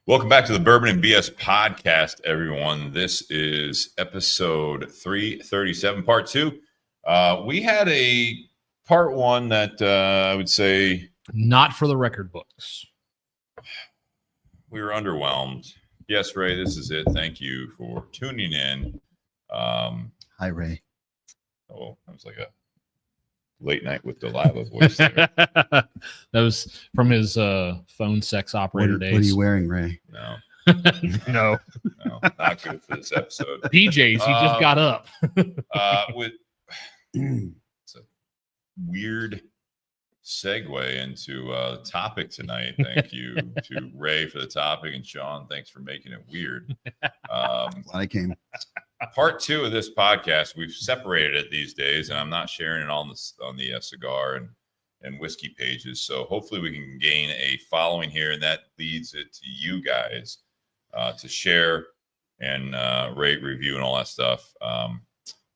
Welcome back to the Bourbon and BS podcast, everyone. This is episode 337, part 2. We had a part 1 that I would say... Not for the record books. We were underwhelmed. Yes, Ray, this is it. Thank you for tuning in. Hi, Ray. Oh, that was like a late night with Delilah voice there. That was from his phone sex operator days. What are you wearing, Ray? No. No, Not good for this episode. PJs. He just got up. It's a weird segue into the topic tonight. Thank you to Ray for the topic, and Sean, thanks for making it weird. Glad I came. Part 2 of this podcast, we've separated it these days, and I'm not sharing it on the cigar and whiskey pages. So hopefully we can gain a following here, and that leads it to you guys to share and rate, review, and all that stuff.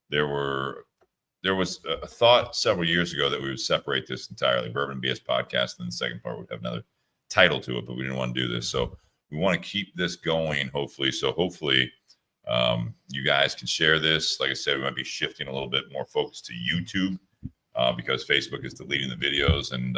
There was a thought several years ago that we would separate this entirely, Bourbon BS podcast, and the second part would have another title to it, but we didn't want to do this. So we want to keep this going, hopefully. So hopefully you guys can share this. Like I said, we might be shifting a little bit more focus to YouTube because Facebook is deleting the videos. And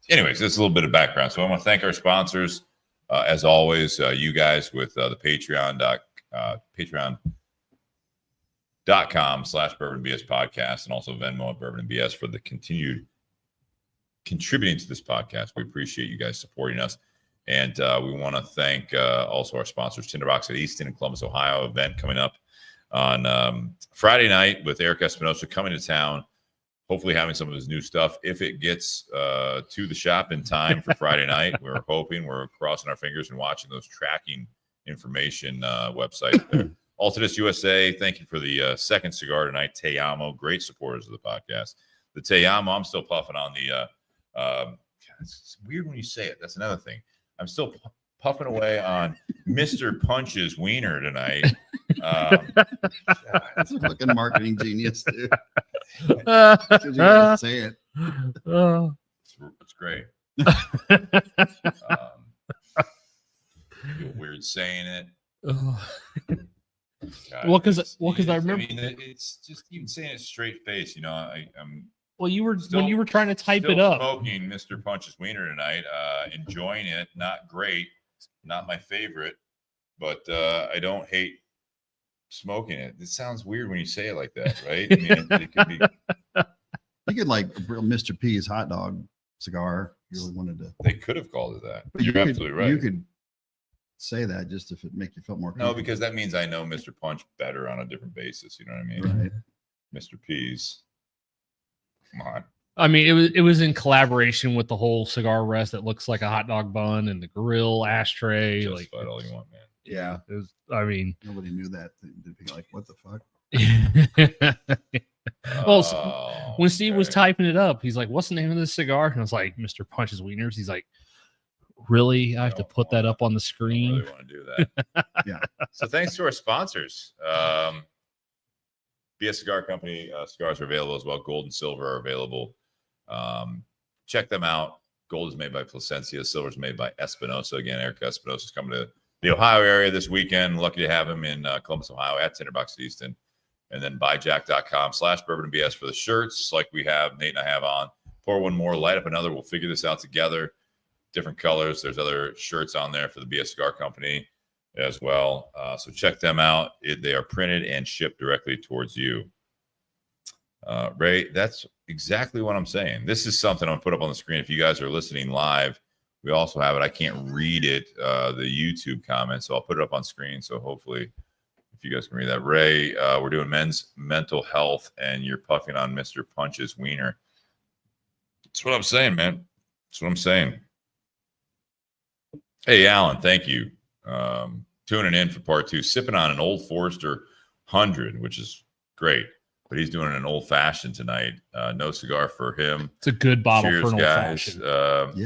anyways, that's a little bit of background. So I want to thank our sponsors, as always, you guys with the patreon.com/bourbonbs podcast, and also Venmo at Bourbon and BS for the continued contributing to this podcast. We appreciate you guys supporting us. And we want to thank also our sponsors, Tinder Box at Easton in Columbus, Ohio, event coming up on Friday night with Eric Espinosa coming to town, hopefully having some of his new stuff. If it gets to the shop in time for Friday night, we're crossing our fingers and watching those tracking information websites there. Altadis USA, thank you for the second cigar tonight. Te Amo, great supporters of the podcast. The Te Amo, I'm still puffing on the it's weird when you say it. That's another thing. I'm still puffing away on Mr. Punch's wiener tonight. That's a fucking marketing genius, dude. You gotta say it. It's great. Feel weird saying it. God, Well, because I remember. I mean, it's just even saying it straight face. You know, I'm. Well, when you were trying to type Still it up. Smoking Mr. Punch's wiener tonight. Enjoying it. Not great. Not my favorite. But I don't hate smoking it. It sounds weird when you say it like that, right? I mean, it could be. You could like a real Mr. P's hot dog cigar. You really wanted to. They could have called it that. But You're absolutely right. You could say that just if it make you feel more comfortable. No, because that means I know Mr. Punch better on a different basis. You know what I mean? Right. Mr. P's. Come on. I mean, it was in collaboration with the whole cigar rest that looks like a hot dog bun and the grill ashtray. Just like fight all you want, man. Yeah. it was. I mean, Nobody knew that. They'd be like, what the fuck? well, when Steve was okay. typing it up, he's like, "What's the name of this cigar?" And I was like, "Mr. Punch's Wieners." He's like, "Really? I have to put that up on the I screen?" really want to do that. Yeah. So thanks to our sponsors. BS Cigar Company cigars are available as well. Gold and silver are available. Check them out. Gold is made by Placencia. Silver is made by Espinosa. Again, Eric Espinosa is coming to the Ohio area this weekend. Lucky to have him in Columbus, Ohio at Tinder Box at Easton. And then buyjack.com/bourbon&bs for the shirts like we have, Nate and I have on. Pour one more, light up another. We'll figure this out together. Different colors. There's other shirts on there for the BS Cigar Company as well. So check them out. They are printed and shipped directly towards you. Ray, that's exactly what I'm saying. This is something I'm going to put up on the screen. If you guys are listening live, we also have it. I can't read it, the YouTube comments, so I'll put it up on screen. So hopefully, if you guys can read that. Ray, we're doing men's mental health, and you're puffing on Mr. Punch's wiener. That's what I'm saying, man. That's what I'm saying. Hey, Alan, thank you. Tuning in for part 2, sipping on an Old Forester 100, which is great. But he's doing an old fashioned tonight. No cigar for him. It's a good bottle Cheers, for an old guys. fashioned.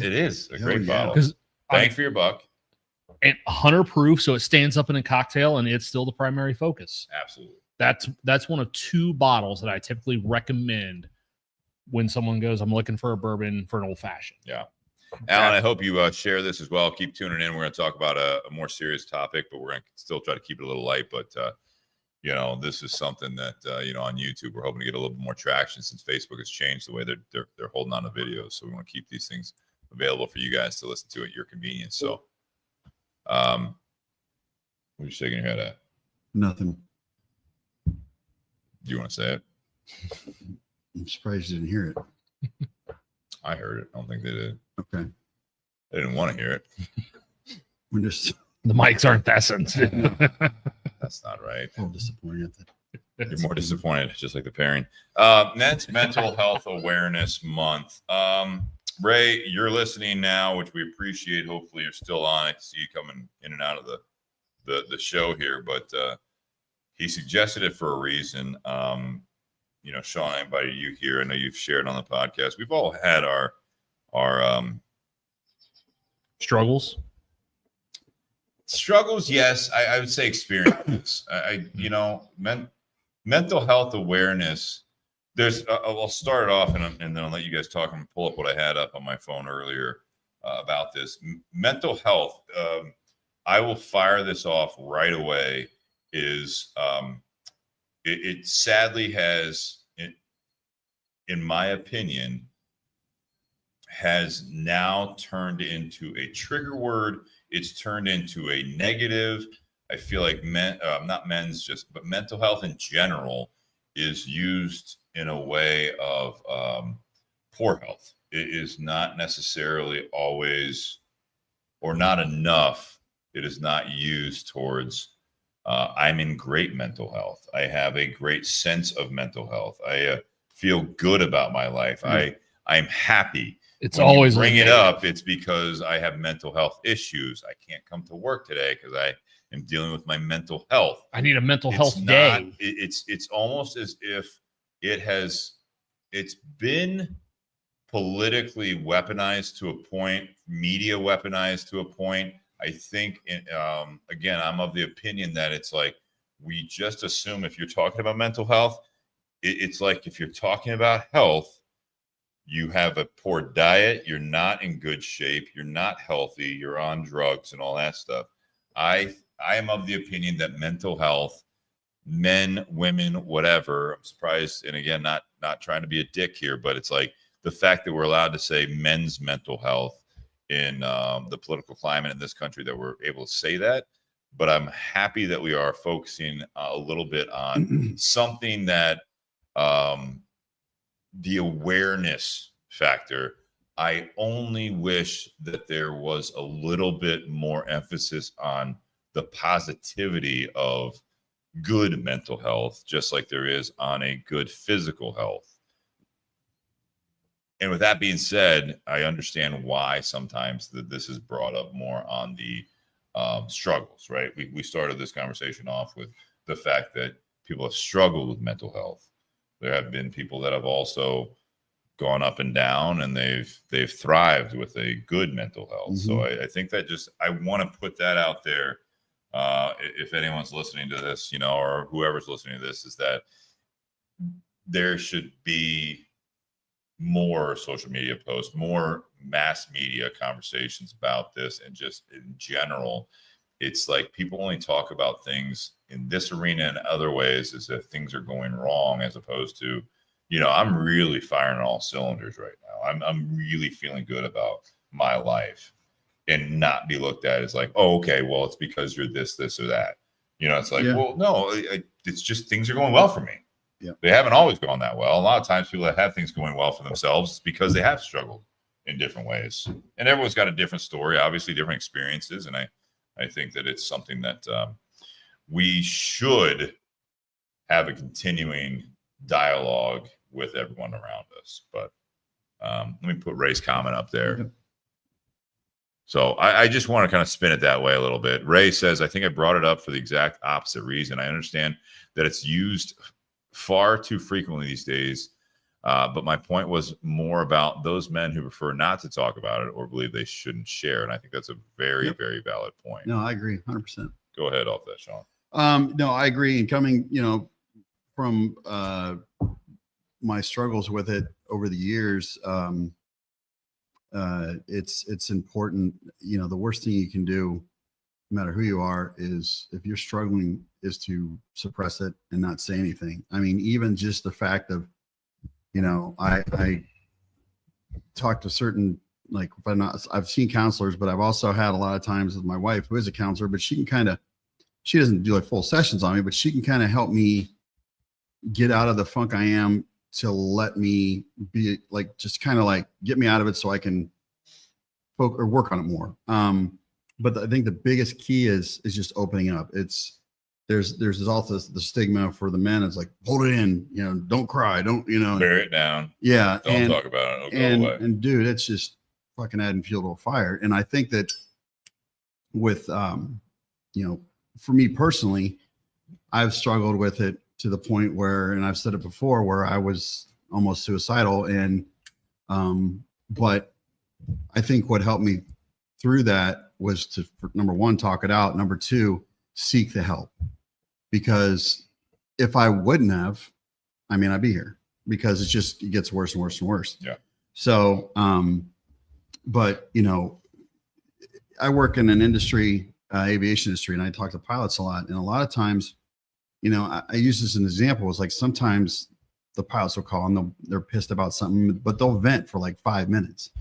It is a great yeah. bottle. Bang for your buck. And 100 proof, so it stands up in a cocktail, and it's still the primary focus. Absolutely. That's one of 2 bottles that I typically recommend when someone goes, "I'm looking for a bourbon for an old fashioned." Yeah. Alan, I hope you share this as well. Keep tuning in. We're going to talk about a more serious topic, but we're going to still try to keep it a little light. But, this is something that, on YouTube, we're hoping to get a little bit more traction since Facebook has changed the way they're holding on to videos. So we want to keep these things available for you guys to listen to at your convenience. So, what are you shaking your head at? Nothing. Do you want to say it? I'm surprised you didn't hear it. I heard it. I don't think they did. Okay. They didn't want to hear it. We're just The mics aren't that sensitive. That's not right. a little disappointed. You're more disappointed, just like the pairing. Men's Mental Health Awareness Month. Ray, you're listening now, which we appreciate. Hopefully you're still on. I see you coming in and out of the show here, but he suggested it for a reason. Sean, I invited you here. I know you've shared on the podcast. We've all had our Struggles. Yes, I would say experiences. Mental health awareness. I'll start it off and then I'll let you guys talk and pull up what I had up on my phone earlier about this. Mental health. I will fire this off right away. It sadly has, in my opinion, has now turned into a trigger word. It's turned into a negative. I feel like not men's but mental health in general is used in a way of poor health. It is not necessarily always, or not enough. It is not used towards, I'm in great mental health. I have a great sense of mental health. I feel good about my life. I'm happy. It's When always you bring it up. It's because I have mental health issues. I can't come to work today because I am dealing with my mental health. I need a mental health day. It's almost as if it's been politically weaponized to a point, media weaponized to a point. I think, again, I'm of the opinion that it's like we just assume if you're talking about mental health, it's like if you're talking about health, you have a poor diet, you're not in good shape, you're not healthy, you're on drugs and all that stuff. I am of the opinion that mental health, men, women, whatever, I'm surprised, and again, not trying to be a dick here, but it's like the fact that we're allowed to say men's mental health in the political climate in this country, that we're able to say that. But I'm happy that we are focusing a little bit on something that the awareness factor. I only wish that there was a little bit more emphasis on the positivity of good mental health, just like there is on a good physical health. And with that being said, I understand why sometimes this is brought up more on the struggles, right? We started this conversation off with the fact that people have struggled with mental health. There have been people that have also gone up and down, and they've thrived with a good mental health. Mm-hmm. So I think that I want to put that out there. If anyone's listening to this, or whoever's listening to this, is that there should be more social media posts, more mass media conversations about this, and just in general, it's like people only talk about things in this arena and other ways as if things are going wrong, as opposed to, I'm really firing on all cylinders right now. I'm really feeling good about my life, and not be looked at as like, oh, okay, well, it's because you're this or that. It's like, well, no, it's just things are going well for me. Yeah. They haven't always gone that well. A lot of times people that have things going well for themselves, it's because they have struggled in different ways. And everyone's got a different story, obviously different experiences. And I think that it's something that we should have a continuing dialogue with everyone around us. But let me put Ray's comment up there. Yep. So I just want to kind of spin it that way a little bit. Ray says, I think I brought it up for the exact opposite reason. I understand that it's used far too frequently these days. But my point was more about those men who prefer not to talk about it or believe they shouldn't share. And I think that's a very, very valid point. No, I agree 100%. Go ahead off that, Sean. No, I agree. And coming, from my struggles with it over the years, it's important. You know, the worst thing you can do, no matter who you are, is if you're struggling, is to suppress it and not say anything. I mean, even just the fact of, you know, I talk to certain, like, if I'm not, I've seen counselors, but I've also had a lot of times with my wife, who is a counselor, but she doesn't do like full sessions on me, but she can kind of help me get out of the funk I am, to let me be like, just kind of like get me out of it so I can work on it more. But I think the biggest key is just opening up. There's also the stigma for the men. It's like, hold it in, you know, don't cry, don't, you know, Bear it down. yeah. Don't talk about it. It'll go away. And dude, it's just fucking adding fuel to a fire. And I think that with, you know, for me personally, I've struggled with it to the point where, and I've said it before, where I was almost suicidal. And, but I think what helped me through that was to, number one, talk it out. Number two, seek the help, because if I wouldn't have, I mean, I'd be here, because it gets worse and worse and worse. Yeah. So, but you know, I work in an industry, aviation industry, and I talk to pilots a lot. And a lot of times, you know, I use this as an example. It's like sometimes the pilots will call and they're pissed about something, but they'll vent for like 5 minutes.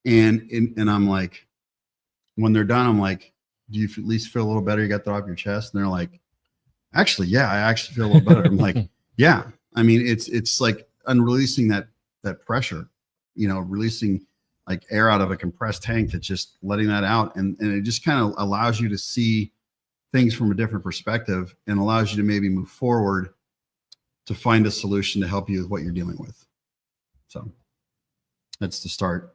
And I'm like, when they're done, I'm like, do you at least feel a little better? You got that off your chest? And they're like, actually, yeah, I actually feel a little better. I'm like, yeah. I mean, it's like unreleasing that pressure, you know, releasing like air out of a compressed tank, that just letting that out. And it just kind of allows you to see things from a different perspective, and allows you to maybe move forward to find a solution to help you with what you're dealing with. So that's the start.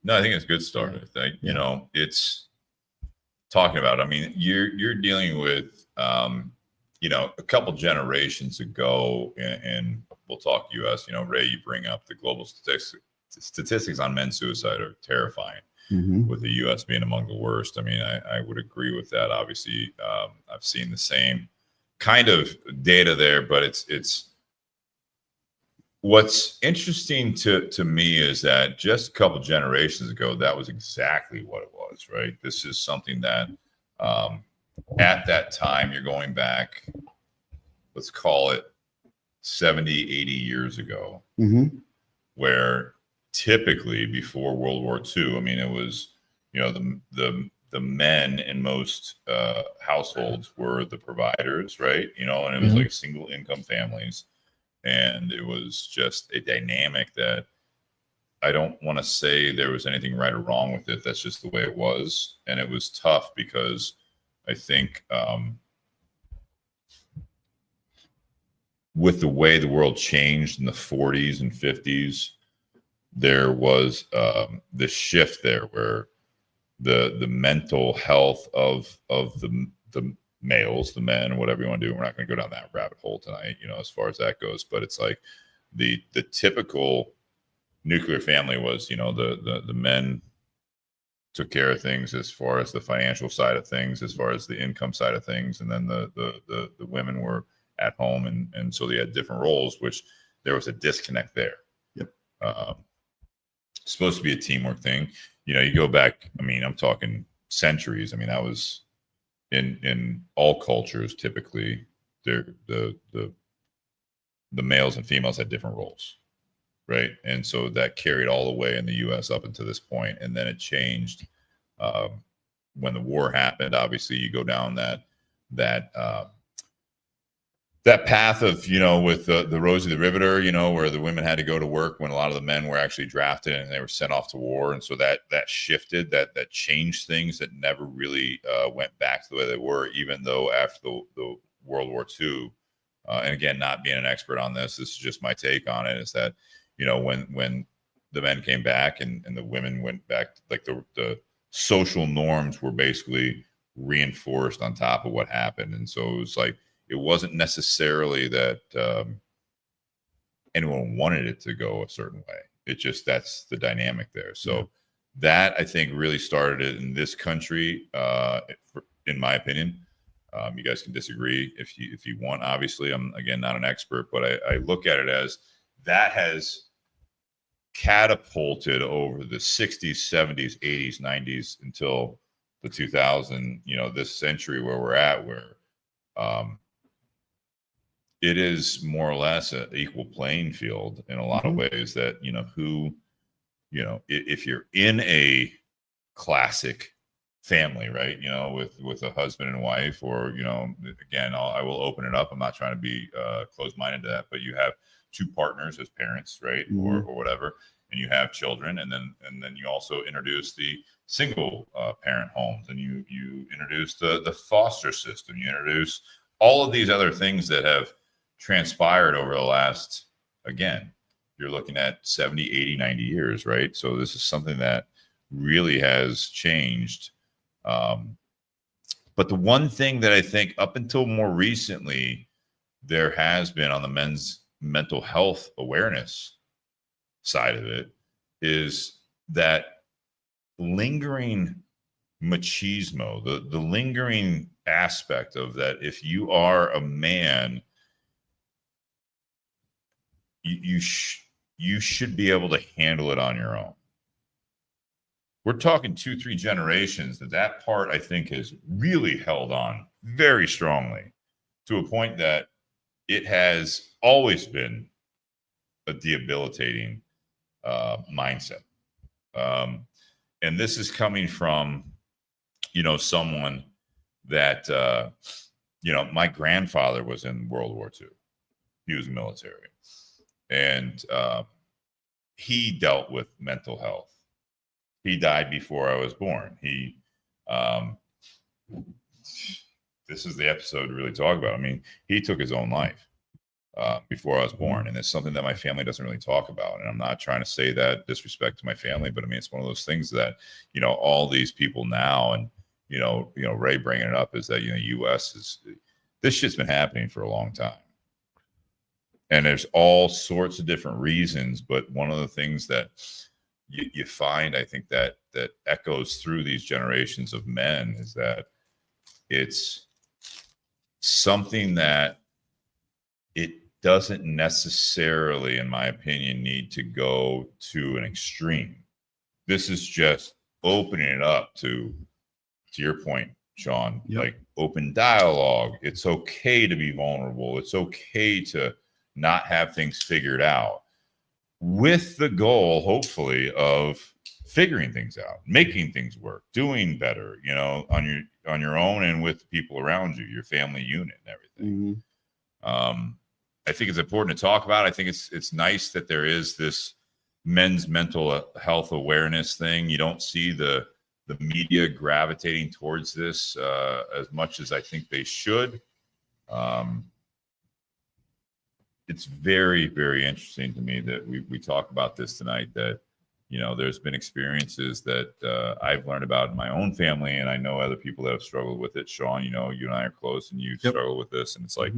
No, I think it's a good start. I think, you know, it's talking about, I mean, you're dealing with, you know, a couple generations ago, and we'll talk US, you know, Ray, you bring up the global statistics on men's suicide are terrifying. Mm-hmm. With the US being among the worst. I mean, I would agree with that. Obviously, I've seen the same kind of data there, but it's what's interesting to me is that just a couple generations ago, that was exactly what it was, right? This is something that at that time, you're going back, let's call it 70, 80 years ago, Mm-hmm. where typically before World War II, I mean, it was, you know, the men in most households were the providers, right? You know, and it was like single income families, and it was just a dynamic that I don't want to say there was anything right or wrong with it. That's just the way it was, and it was tough because I think with the way the world changed in the 40s and 50s. There was this shift there where the mental health of the males, the men, whatever you want to do. We're not going to go down that rabbit hole tonight, you know, as far as that goes. But it's like the typical nuclear family was, you know, the men took care of things as far as the financial side of things, as far as the income side of things, and then the women were at home, and so they had different roles, which there was a disconnect there. Yep. Supposed to be a teamwork thing. You know, you go back, I mean, I'm talking centuries. I mean, that was in all cultures, typically the males and females had different roles, right? And so that carried all the way in the US up until this point. And then it changed when the war happened. Obviously, you go down that path of, you know, with the Rosie the Riveter, you know, where the women had to go to work when a lot of the men were actually drafted and they were sent off to war. And so that shifted, that changed things, that never really went back to the way they were, even though after the World War II, and again, not being an expert on this is just my take on it, is that, you know, when the men came back and the women went back, like the social norms were basically reinforced on top of what happened. And so it was like, it wasn't necessarily that anyone wanted it to go a certain way. It just, that's the dynamic there. So that, I think, really started it in this country, in my opinion. You guys can disagree if you want. Obviously, I'm, again, not an expert, but I look at it as that has catapulted over the 60s, 70s, 80s, 90s until the 2000, this century where we're at, where it is more or less an equal playing field in a lot of ways. That if you're in a classic family, right, with a husband and wife, or again, I will open it up, I'm not trying to be closed-minded to that, but you have two partners as parents, right, or whatever, and you have children, and then you also introduce the single parent homes, and you introduce the foster system, you introduce all of these other things that have transpired over the last, again, you're looking at 70, 80, 90 years, right? So this is something that really has changed. But the one thing that I think up until more recently, there has been on the men's mental health awareness side of it, is that lingering machismo, the lingering aspect of that. If you are a man, you should be able to handle it on your own. We're talking 2-3 generations that part, I think, has really held on very strongly to a point that it has always been a debilitating mindset. And this is coming from, someone that, my grandfather was in World War II. He was military. And he dealt with mental health. He died before I was born. This is the episode to really talk about. I mean, he took his own life before I was born. And it's something that my family doesn't really talk about. And I'm not trying to say that disrespect to my family, but I mean, it's one of those things that, all these people now, and, Ray bringing it up, is that, US this shit's been happening for a long time. And there's all sorts of different reasons. But one of the things that you find, I think, that echoes through these generations of men is that it's something that it doesn't necessarily, in my opinion, need to go to an extreme. This is just opening it up to your point, Sean, like open dialogue. It's okay to be vulnerable. It's okay to not have things figured out, with the goal, hopefully, of figuring things out, making things work, doing better, on your own and with the people around you, your family unit and everything. I think it's important to talk about. I think it's nice that there is this men's mental health awareness thing. You don't see the media gravitating towards this as much as I think they should. It's very, very interesting to me that we talk about this tonight, that, there's been experiences that I've learned about in my own family, and I know other people that have struggled with it. Sean, you and I are close, and you struggle with this, and it's like,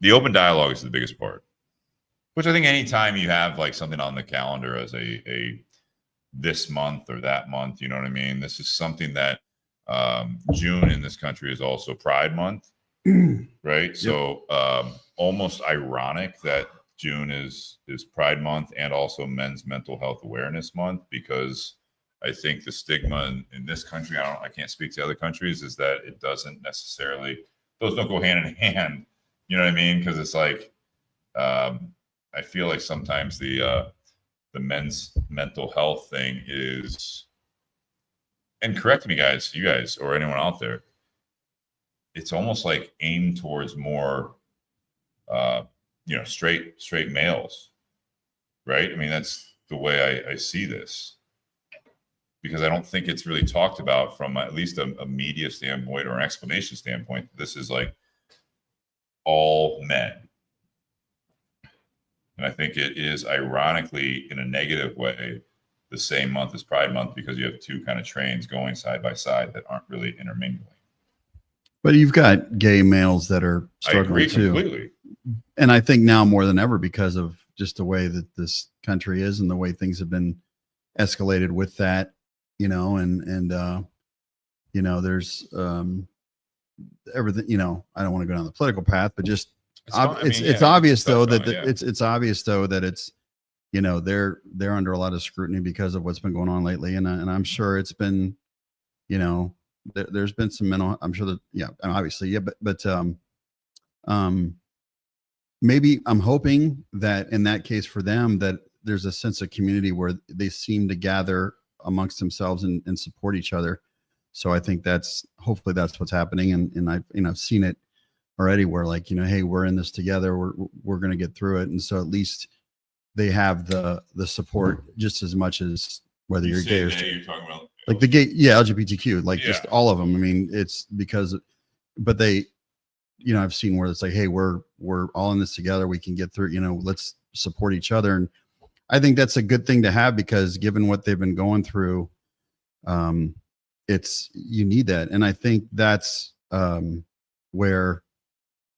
the open dialogue is the biggest part, which I think anytime you have like something on the calendar as a this month or that month, you know what I mean? This is something that June in this country is also Pride Month. Right. So almost ironic that June is Pride Month and also Men's Mental Health Awareness Month, because I think the stigma in this country, I can't speak to other countries, is that it doesn't necessarily, those don't go hand in hand. You know what I mean? Because it's like, I feel like sometimes the men's mental health thing is, and correct me guys, you guys, or anyone out there, it's almost like aimed towards more, straight males, right? I mean, that's the way I see this, because I don't think it's really talked about from at least a media standpoint or an explanation standpoint. This is like all men. And I think it is, ironically, in a negative way, the same month as Pride Month, because you have two kind of trains going side by side that aren't really intermingling. But you've got gay males that are struggling too. Completely. And I think now more than ever, because of just the way that this country is and the way things have been escalated with that, there's everything, I don't want to go down the political path, but just It's obvious though that yeah. it's obvious though that it's, you know, they're under a lot of scrutiny because of what's been going on lately, and I'm sure it's been, you know, there's been some mental. I'm sure that, yeah, obviously, yeah, but maybe I'm hoping that in that case for them that there's a sense of community where they seem to gather amongst themselves and support each other. So I think hopefully that's what's happening, and I've seen it already where, like, you know, hey, we're in this together, we're going to get through it, and so at least they have the support just as much as whether you're gay or you're talking about like the gay, yeah, LGBTQ, like just Yeah. all of them. I mean, it's because, but they, you know, I've seen where it's like, hey, we're all in this together, we can get through, you know, let's support each other. And I think that's a good thing to have, because given what they've been going through, you need that. And I think that's where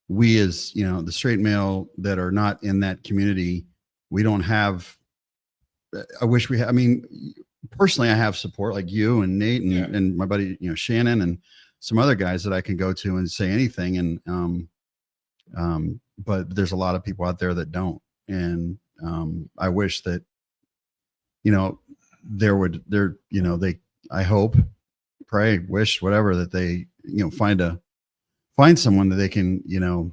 we, as, you know, the straight male that are not in that community, we don't have, I wish we had, I mean, personally, I have support like you and Nate and my buddy, you know, Shannon, and some other guys that I can go to and say anything. And, but there's a lot of people out there that don't. And, I wish that, you know, I hope, pray, wish, whatever, that they, you know, find someone that they can, you know,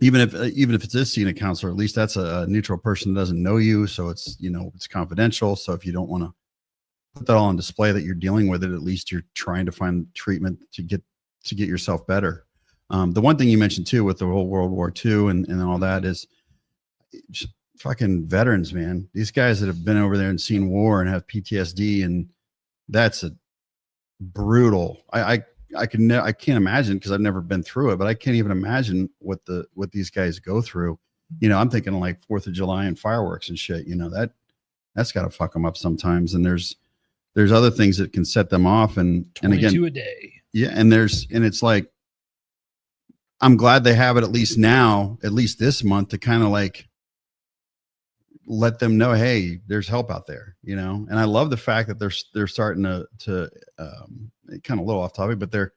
even if it's this seeing a counselor, at least that's a neutral person that doesn't know you. So it's, you know, it's confidential. So if you don't want to put that all on display that you're dealing with it, at least you're trying to find treatment to get yourself better. The one thing you mentioned too, with the whole World War II and all that, is fucking veterans, man. These guys that have been over there and seen war and have PTSD, and that's a brutal. I can't imagine, because I've never been through it, but I can't even imagine what these guys go through. You know, I'm thinking like 4th of July and fireworks and shit, you know, that's got to fuck them up sometimes. And there's other things that can set them off. And again, a day. Yeah. And it's like, I'm glad they have it at least now, at least this month, to kind of like let them know, hey, there's help out there, you know? And I love the fact that they're starting to kind of a little off topic, but they're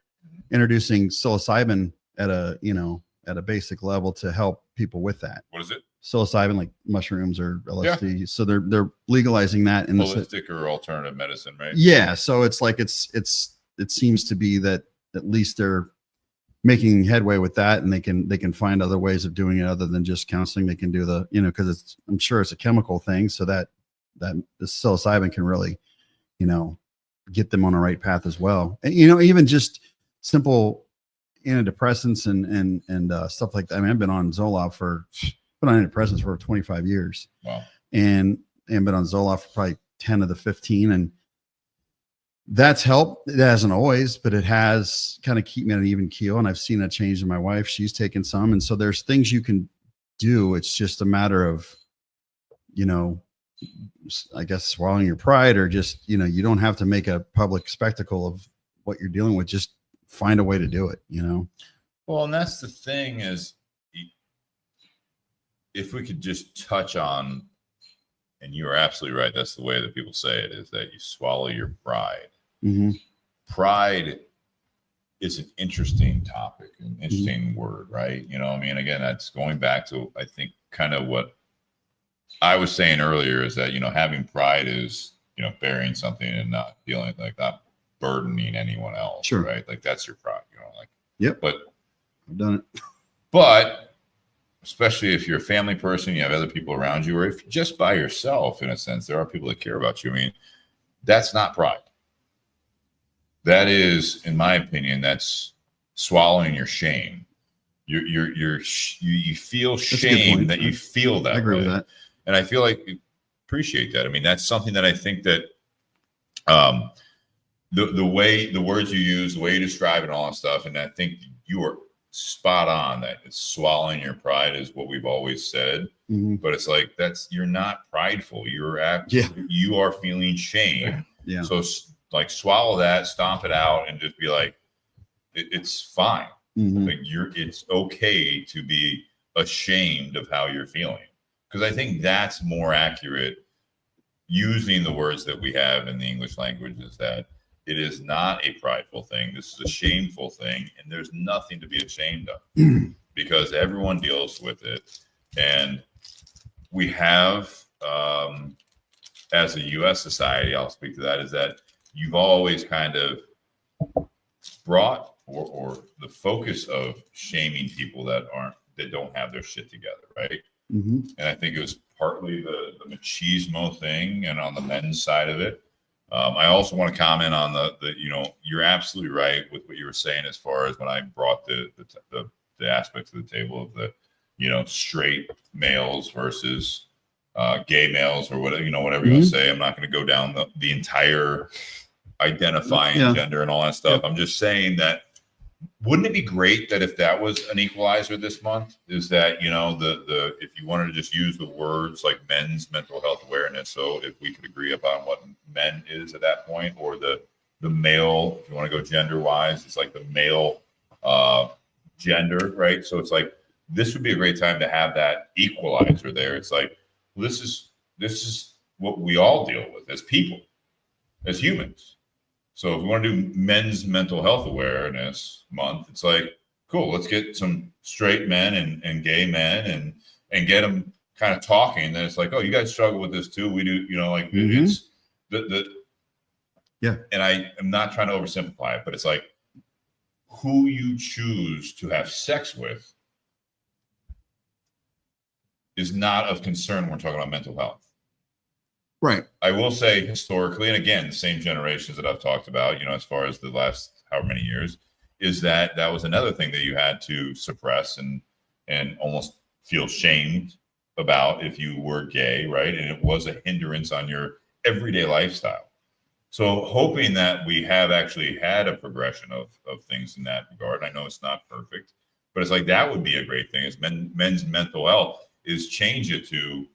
introducing psilocybin at a basic level to help people with that. What is it? Psilocybin, like mushrooms or LSD. Yeah. So they're legalizing that in holistic or alternative medicine, right? Yeah. So it's like, it seems to be that at least they're making headway with that, and they can find other ways of doing it other than just counseling. They can do the, you know, because I'm sure it's a chemical thing, so that the psilocybin can really, you know, get them on the right path as well. And, you know, even just simple antidepressants and stuff like that. I mean, I've been on Zoloft for 25 years. Wow. And been on Zoloft for probably 10 of the 15, and that's helped. It hasn't always, but it has kind of keep me on an even keel. And I've seen a change in my wife. She's taken some. And so there's things you can do. It's just a matter of, you know, I guess swallowing your pride, or just, you know, you don't have to make a public spectacle of what you're dealing with. Just find a way to do it, you know? Well, and that's the thing, is if we could just touch on, and you are absolutely right, that's the way that people say it, is that you swallow your pride. Mm-hmm. Pride is an interesting topic, an interesting word, right? You know, I mean, again, that's going back to, I think, kind of what I was saying earlier, is that, you know, having pride is, you know, bearing something and not feeling like not burdening anyone else. Sure. Right? Like, that's your pride, you know, like, yep. But I've done it. But especially if you're a family person, you have other people around you, or if you're just by yourself, in a sense, there are people that care about you. I mean, that's not pride. That is, in my opinion, that's swallowing your shame. You feel shame that you feel that. I agree with that. And I feel like appreciate that. I mean, that's something that I think that the way the words you use, the way you describe it, and all that stuff, and I think you are spot on that it's swallowing your pride is what we've always said. Mm-hmm. But it's like, you're not prideful. You are feeling shame. Yeah. So like, swallow that, stomp it out, and just be like, it's fine. Mm-hmm. Like, it's okay to be ashamed of how you're feeling. Because I think that's more accurate, using the words that we have in the English language, is that it is not a prideful thing. This is a shameful thing, and there's nothing to be ashamed of. because everyone deals with it. And we have, as a U.S. society, I'll speak to that, is that you've always kind of brought or the focus of shaming people that don't have their shit together, right? Mm-hmm. And I think it was partly the machismo thing, and on the men's side of it. I also want to comment on the you're absolutely right with what you were saying as far as when I brought the aspect to the table of the straight males versus gay males or whatever whatever you want to say. I'm not going to go down the entire identifying gender and all that stuff. I'm just saying that wouldn't it be great that if that was an equalizer this month, is that the if you wanted to just use the words like men's mental health awareness, so if we could agree upon what men is at that point, or the male, if you want to go gender wise, it's like the male gender, right? So it's like this would be a great time to have that equalizer there. It's like this is what we all deal with as people, as humans. So if we want to do men's mental health awareness month, it's like, cool, let's get some straight men and gay men and get them kind of talking. Then it's like, oh, you guys struggle with this too. We do, it's yeah. And I am not trying to oversimplify it, but it's like who you choose to have sex with is not of concern when we're talking about mental health. Right. I will say historically, and again, the same generations that I've talked about, as far as the last however many years, is that was another thing that you had to suppress and almost feel shamed about if you were gay, right? And it was a hindrance on your everyday lifestyle. So hoping that we have actually had a progression of things in that regard. I know it's not perfect, but it's like that would be a great thing is men's mental health is change it to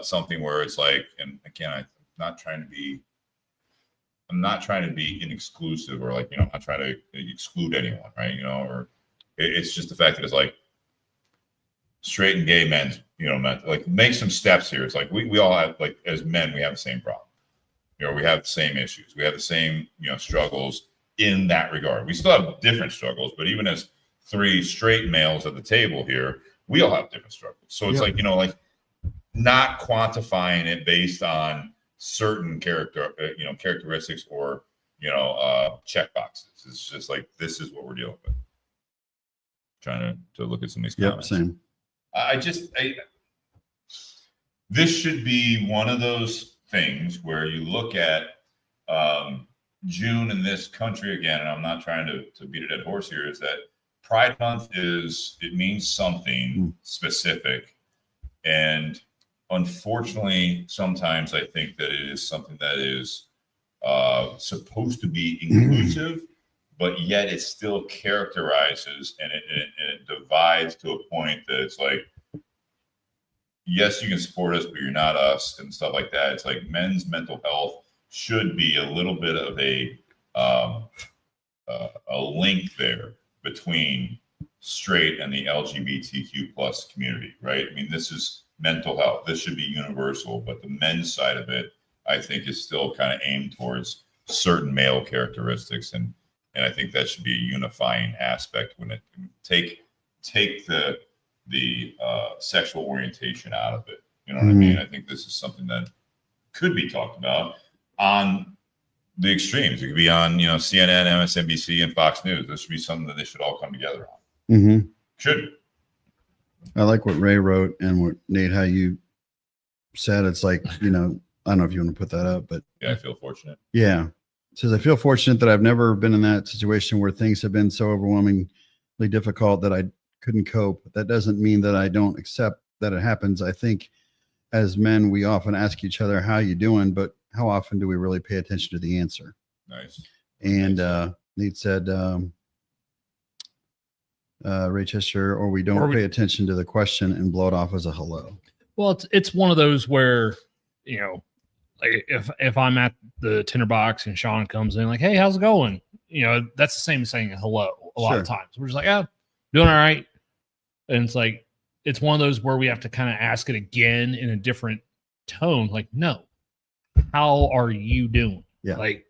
something where it's like, and again, I'm not trying to be inexclusive or like, I'm not trying to exclude anyone, right? Or it's just the fact that it's like straight and gay men's, like make some steps here. It's like we all have, like as men, we have the same problem. We have the same issues. We have the same, struggles in that regard. We still have different struggles, but even as three straight males at the table here, we all have different struggles. So it's like, like not quantifying it based on certain characteristics or, check boxes. It's just like, this is what we're dealing with. Trying to look at some of these comments. Same. This should be one of those things where you look at June in this country again, and I'm not trying to beat a dead horse here, is that Pride Month it means something specific. And unfortunately, sometimes I think that it is something that is supposed to be inclusive, but yet it still characterizes and it divides to a point that it's like, yes, you can support us, but you're not us and stuff like that. It's like men's mental health should be a little bit of a link there between straight and the LGBTQ plus community, right? I mean, this is mental health. This should be universal, but the men's side of it, I think, is still kind of aimed towards certain male characteristics, and I think that should be a unifying aspect when it take the sexual orientation out of it. You know what I mean? I think this is something that could be talked about on the extremes. It could be on, CNN, MSNBC, and Fox News. This should be something that they should all come together on. Should. I like what Ray wrote and what Nate, how you said. It's like, I don't know if you want to put that up, but yeah, I feel fortunate. Yeah. It says, I feel fortunate that I've never been in that situation where things have been so overwhelmingly difficult that I couldn't cope. That doesn't mean that I don't accept that it happens. I think as men, we often ask each other, how you doing? But how often do we really pay attention to the answer? Nice. And Nate said, Ray Chester, or we don't pay attention to the question and blow it off as a hello. Well, it's one of those where, like if I'm at the Tinder Box and Sean comes in like, hey, how's it going? That's the same as saying hello a lot of times. We're just like, oh, doing all right. And it's like, it's one of those where we have to kind of ask it again in a different tone. Like, no, how are you doing? Yeah. Like,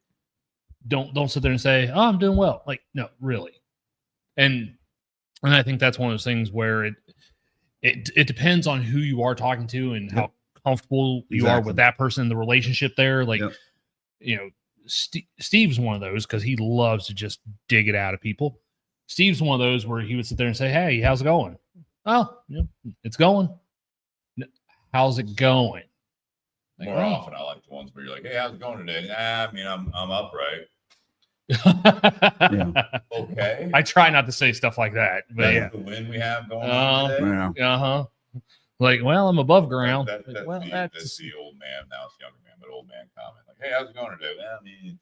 don't sit there and say, oh, I'm doing well. Like, no, really. And And I think that's one of those things where it depends on who you are talking to and how comfortable you are with that person, the relationship there. Like, you know, Steve's one of those because he loves to just dig it out of people. Steve's one of those where he would sit there and say, "Hey, how's it going?" "Oh, it's going." "How's it going?" Like, more often, I like the ones where you're like, "Hey, how's it going today?" I mean, I'm upright. Okay. I try not to say stuff like that, but That's the wind we have going on today. Like, well, I'm above ground. That's the old man. Now it's younger man, but old man comment like, "Hey, how's it going today?" I mean,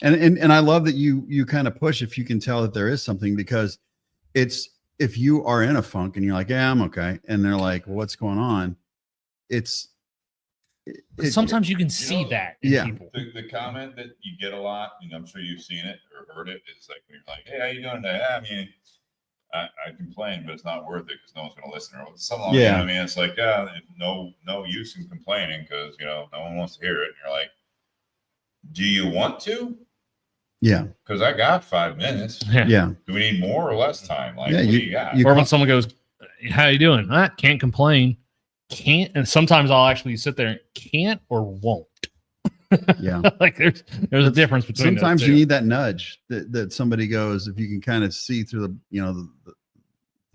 and I love that you kind of push if you can tell that there is something, because it's, if you are in a funk and you're like, "Yeah, I'm okay," and they're like, "What's going on?" Sometimes you can see that in people. The comment that you get a lot, and I'm sure you've seen it or heard it, is like when you're like, "Hey, how you doing today?" I mean, I complain, but it's not worth it because no one's going to listen, or something like that. I mean, it's like, no use in complaining because no one wants to hear it. And you're like, do you want to? Yeah, because I got 5 minutes. Yeah. Do we need more or less time? Like, what do you got? Or when someone goes, "How you doing?" "I can't complain." Can't. And sometimes I'll actually sit there and can't or won't. Yeah. Like there's a difference between sometimes you need that nudge that somebody goes, if you can kind of see through the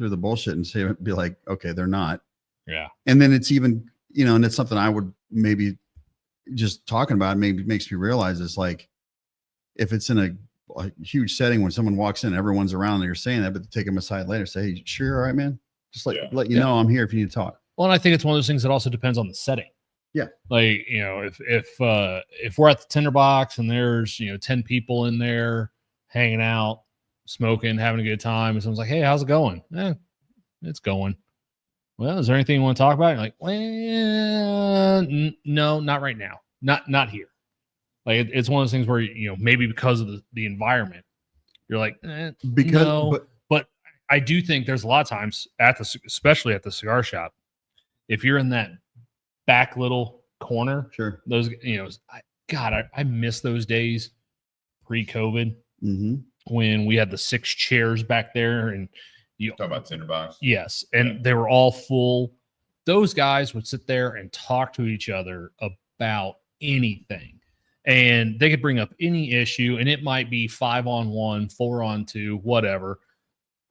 through the bullshit and say, be like, okay, they're not. Yeah. And then it's even, and it's something I would maybe just talking about maybe makes me realize is like, if it's in a huge setting when someone walks in, everyone's around and you're saying that, but take them aside later, say, "Hey, sure, all right, man." Just let you know I'm here if you need to talk. Well, and I think it's one of those things that also depends on the setting. Yeah. Like, if we're at the Tinder Box and there's, 10 people in there hanging out, smoking, having a good time, and someone's like, "Hey, how's it going?" It's going. "Well, is there anything you want to talk about?" You're like, "Well, no, not right now. Not here." Like it's one of those things where, maybe because of the environment, you're like, but I do think there's a lot of times especially at the cigar shop, if you're in that back little corner, sure, those, I miss those days pre-COVID when we had the 6 chairs back there, and you talk about Tinder Box. Yes, and they were all full. Those guys would sit there and talk to each other about anything. And they could bring up any issue, and it might be 5-on-1, 4-on-2, whatever.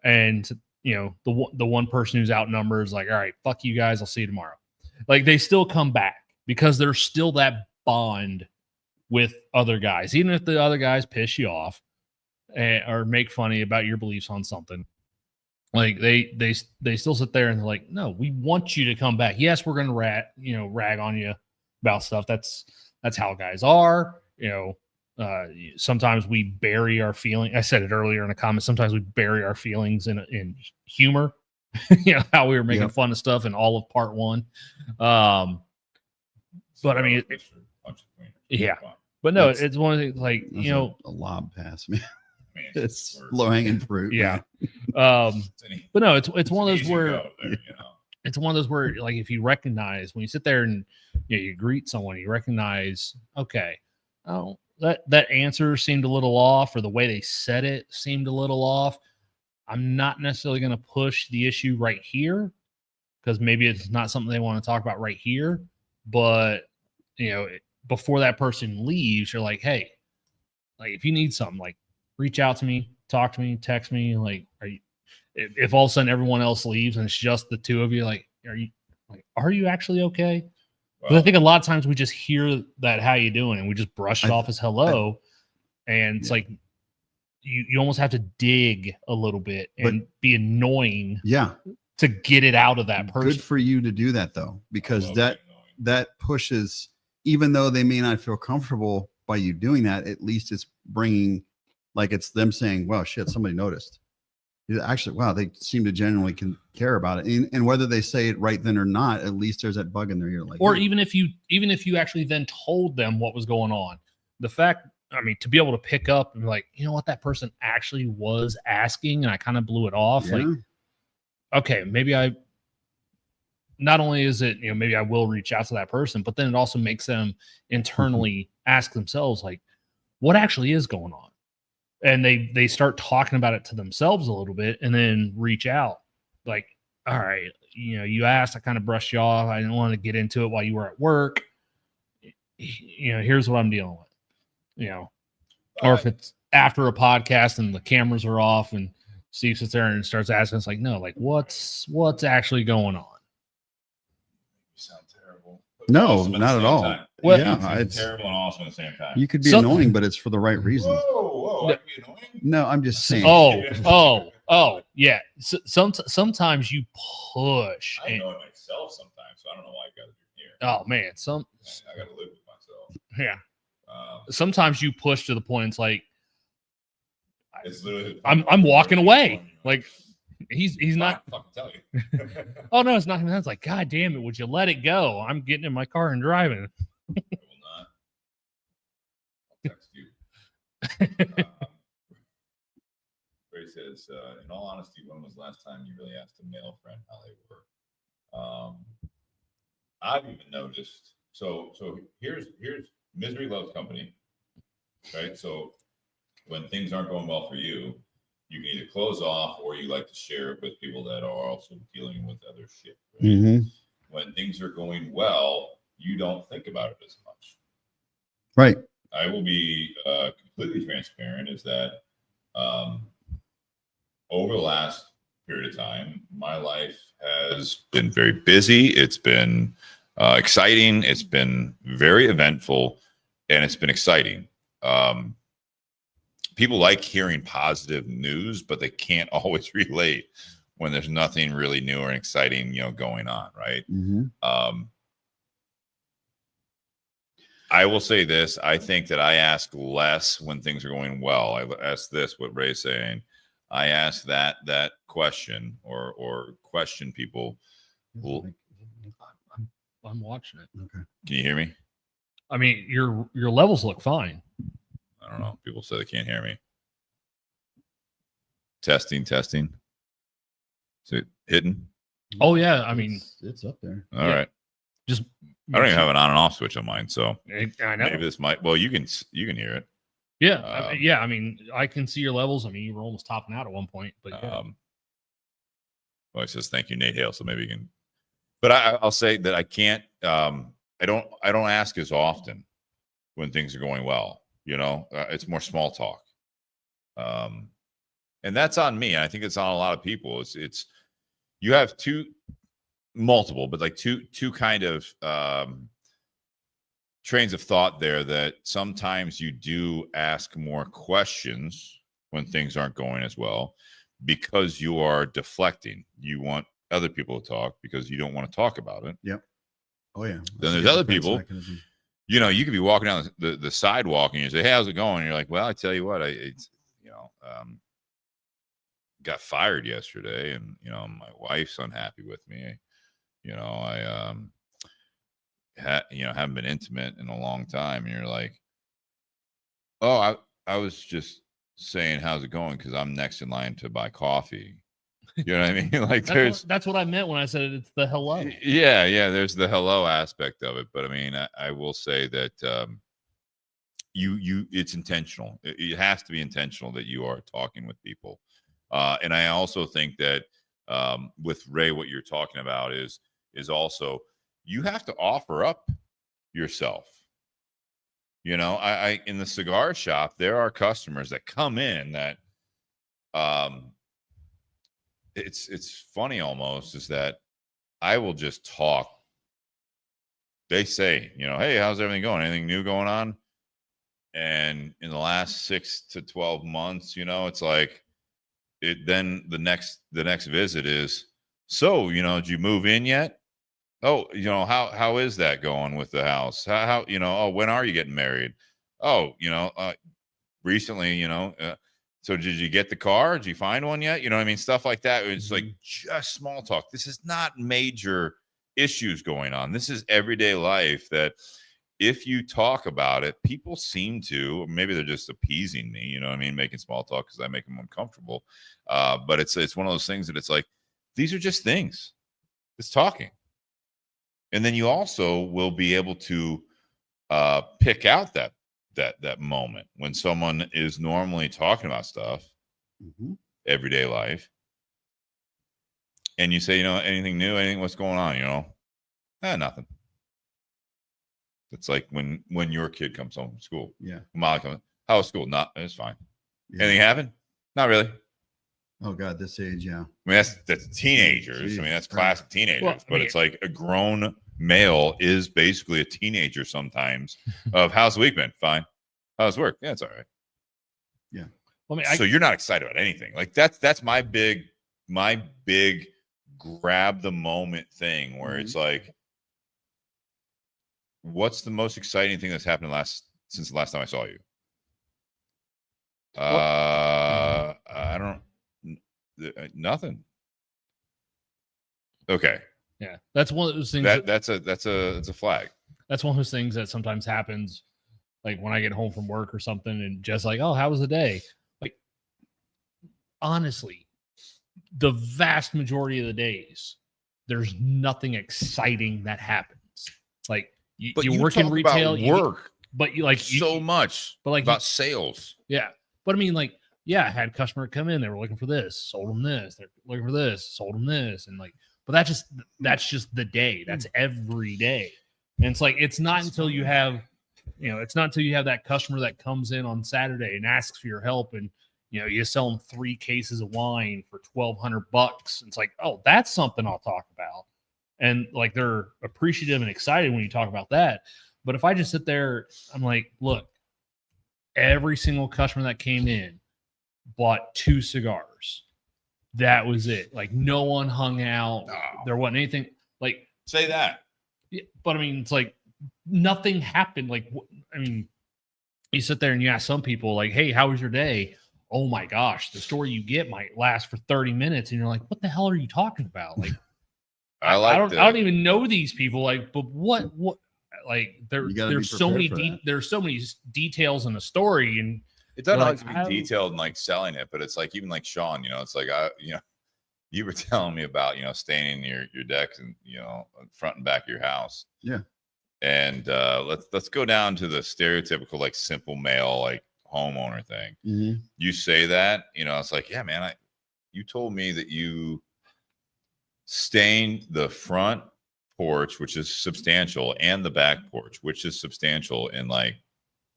And the one person who's outnumbered is like, "All right, fuck you guys, I'll see you tomorrow." Like they still come back because there's still that bond with other guys, even if the other guys piss you off or make funny about your beliefs on something. Like they still sit there and they're like, "No, we want you to come back. Yes, we're gonna rag on you about stuff. That's how guys are." Sometimes we bury our feelings. I said it earlier in a comment. Sometimes we bury our feelings in humor. How we were making fun of stuff in all of part 1. But I mean, but no, it's one of the like, a lob pass, man. It's low hanging fruit. Yeah. But no, it's one of those where it's one of those where, like, if you recognize when you sit there and you greet someone, you recognize, okay, oh, that answer seemed a little off, or the way they said it seemed a little off. I'm not necessarily going to push the issue right here because maybe it's not something they want to talk about right here. But before that person leaves, you're like, "Hey, like if you need something, like reach out to me, talk to me, text me. Like, if all of a sudden everyone else leaves and it's just the two of you, like, are you actually okay?" Because I think a lot of times we just hear that "how you doing" and we just brush it off as hello, and it's like you almost have to dig a little bit and be annoying, to get it out of that person. Good for you to do that though, because that pushes, even though they may not feel comfortable by you doing that, at least it's bringing, like, it's them saying, "Well, shit, somebody noticed. Actually, wow, they seem to genuinely care about it." And whether they say it right then or not, at least there's that bug in their ear. Like, or even if you actually then told them what was going on, the fact, I mean, to be able to pick up and be like, "You know what, that person actually was asking, and I kind of blew it off." Like, okay, maybe not only is it, maybe I will reach out to that person, but then it also makes them internally ask themselves, like, what actually is going on? and they start talking about it to themselves a little bit, and then reach out like, all right, you asked, I kind of brushed you off, I didn't want to get into it while you were at work, here's what I'm dealing with, or if it's after a podcast and the cameras are off and Steve sits there and starts asking us like, no, like what's actually going on. You sound terrible. No, Awesome not at all. time. Well, Yeah, It's terrible and awesome at the same time. You could be annoying, but it's for the right reasons. Whoa, I can be annoying? No, I'm just saying. Oh, yeah. Sometimes you push. I know it myself sometimes, so I don't know why I got to do here. Oh man, I got to live with myself. Yeah. Sometimes you push to the point it's like, It's literally. I'm walking away. Like he's not. Fucking tell you. Oh no, it's not him. That's like, God damn it! Would you let it go? I'm getting in my car and driving. I will not. I'll text you. Ray says, in all honesty, when was the last time you really asked a male friend how they were? I've even noticed. So here's misery loves company, right? So when things aren't going well for you, you can either close off or you like to share it with people that are also dealing with other shit. Right? Mm-hmm. When things are going well, you don't think about it as much. Right. I will be completely transparent is that over the last period of time, my life has been very busy. It's been exciting. It's been very eventful, and it's been exciting. People like hearing positive news, but they can't always relate when there's nothing really new or exciting, going on. Right. Mm-hmm. I will say this. I think that I ask less when things are going well. I ask this, what Ray's saying. I ask that question or question people. I'm watching it. Okay. Can you hear me? I mean, your levels look fine. I don't know. People say they can't hear me. Testing. Is it hitting? Oh yeah. I mean, it's up there. All right. Just I don't even have an on and off switch on mine, so I know. maybe this might. Well, you can hear it. Yeah. I mean, I can see your levels. I mean, you were almost topping out at one point, but yeah. Well, it says thank you, Nate Hale. So maybe you can. But I'll say that I can't. I don't ask as often when things are going well. It's more small talk. And that's on me. I think it's on a lot of people. It's you have multiple, but like two kind of trains of thought there that sometimes you do ask more questions when things aren't going as well because you are deflecting. You want other people to talk because you don't want to talk about it. Yep. Oh yeah. Then there's other people. You could be walking down the sidewalk and you say, "Hey, how's it going?" And you're like, "Well, I tell you what, got fired yesterday, and my wife's unhappy with me. I haven't been intimate in a long time." And you're like, "Oh, I was just saying, how's it going? Because I'm next in line to buy coffee." You know what I mean? Like that's what I meant when I said it's the hello. Yeah. There's the hello aspect of it, but I mean, I will say that it's intentional. It has to be intentional that you are talking with people, and I also think that with Ray, what you're talking about is also you have to offer up yourself. I in the cigar shop, there are customers that come in that it's funny almost is that I will just talk. They say, "Hey, how's everything going? Anything new going on?" And in the last 6 to 12 months, it's like then the next visit is, "So, did you move in yet? Oh, how is that going with the house? How oh, when are you getting married? Oh, recently, so did you get the car? Did you find one yet? You know what I mean? Stuff like that. It's like just small talk. This is not major issues going on. This is everyday life that if you talk about it, people seem to, or maybe they're just appeasing me, you know what I mean? Making small talk because I make them uncomfortable. But it's one of those things that it's like, these are just things. It's talking. And then you also will be able to pick out that that moment when someone is normally talking about stuff, everyday life, and you say, you know, anything new, anything, what's going on, you know? Nothing. It's like when your kid comes home from school. Yeah. Molly comes, how was school? Not, it's fine. Yeah. Anything happened? Not really. Oh God, this age, yeah. I mean, that's teenagers. Jeez, I mean, that's classic teenagers. Well, but it's like a grown male is basically a teenager sometimes. Of how's the week been? Fine. How's work? Yeah, it's all right. Yeah. Well, I mean, So you're not excited about anything. Like that's my big grab the moment thing where it's like, what's the most exciting thing that's happened since the last time I saw you? I don't. Nothing. Okay. Yeah, that's one of those things. That's a flag. That's one of those things that sometimes happens, like when I get home from work or something, and just like, oh, how was the day? Like, honestly, the vast majority of the days, there's nothing exciting that happens. Like you work in retail, but you like so much, but like about sales. Yeah, but I mean, like, yeah, I had a customer come in. They were looking for this, sold them this. They're looking for this, sold them this, and like, but that's just the day. That's every day, and it's like it's not until you have, it's not until you have that customer that comes in on Saturday and asks for your help, and you sell them 3 cases of wine for $1,200. It's like, oh, that's something I'll talk about, and like they're appreciative and excited when you talk about that. But if I just sit there, I'm like, look, every single customer that came in bought 2 cigars. That was it. Like no one hung out. No. There wasn't anything like say that. Yeah, but I mean, it's like nothing happened. Like, I mean, you sit there and you ask some people like, hey, how was your day? Oh my gosh, the story you get might last for 30 minutes. And you're like, what the hell are you talking about? Like, I don't even know these people. Like, but what, like there's so many details in the story, and it doesn't always be detailed and like selling it, but it's like, even like Sean, it's like, you were telling me about, staining your decks and, front and back of your house. Yeah. And let's go down to the stereotypical, like simple male, like homeowner thing. Mm-hmm. You say that, it's like, yeah, man, you told me that you stained the front porch, which is substantial, and the back porch, which is substantial, in like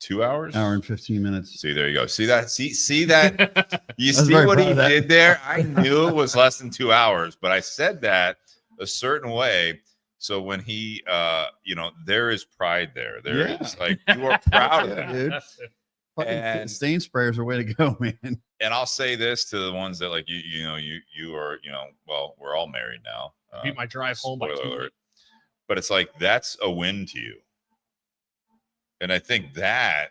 2 hours, hour and 15 minutes. See, there you go. See that? See that? You see what he did there? I knew it was less than 2 hours, but I said that a certain way. So when he, there is pride there. There is like, you are proud of that, dude. And stain sprayers are way to go, man. And I'll say this to the ones that like you are, well, we're all married now. Beat my drive home by 2 alert. But it's like, that's a win to you. And I think that,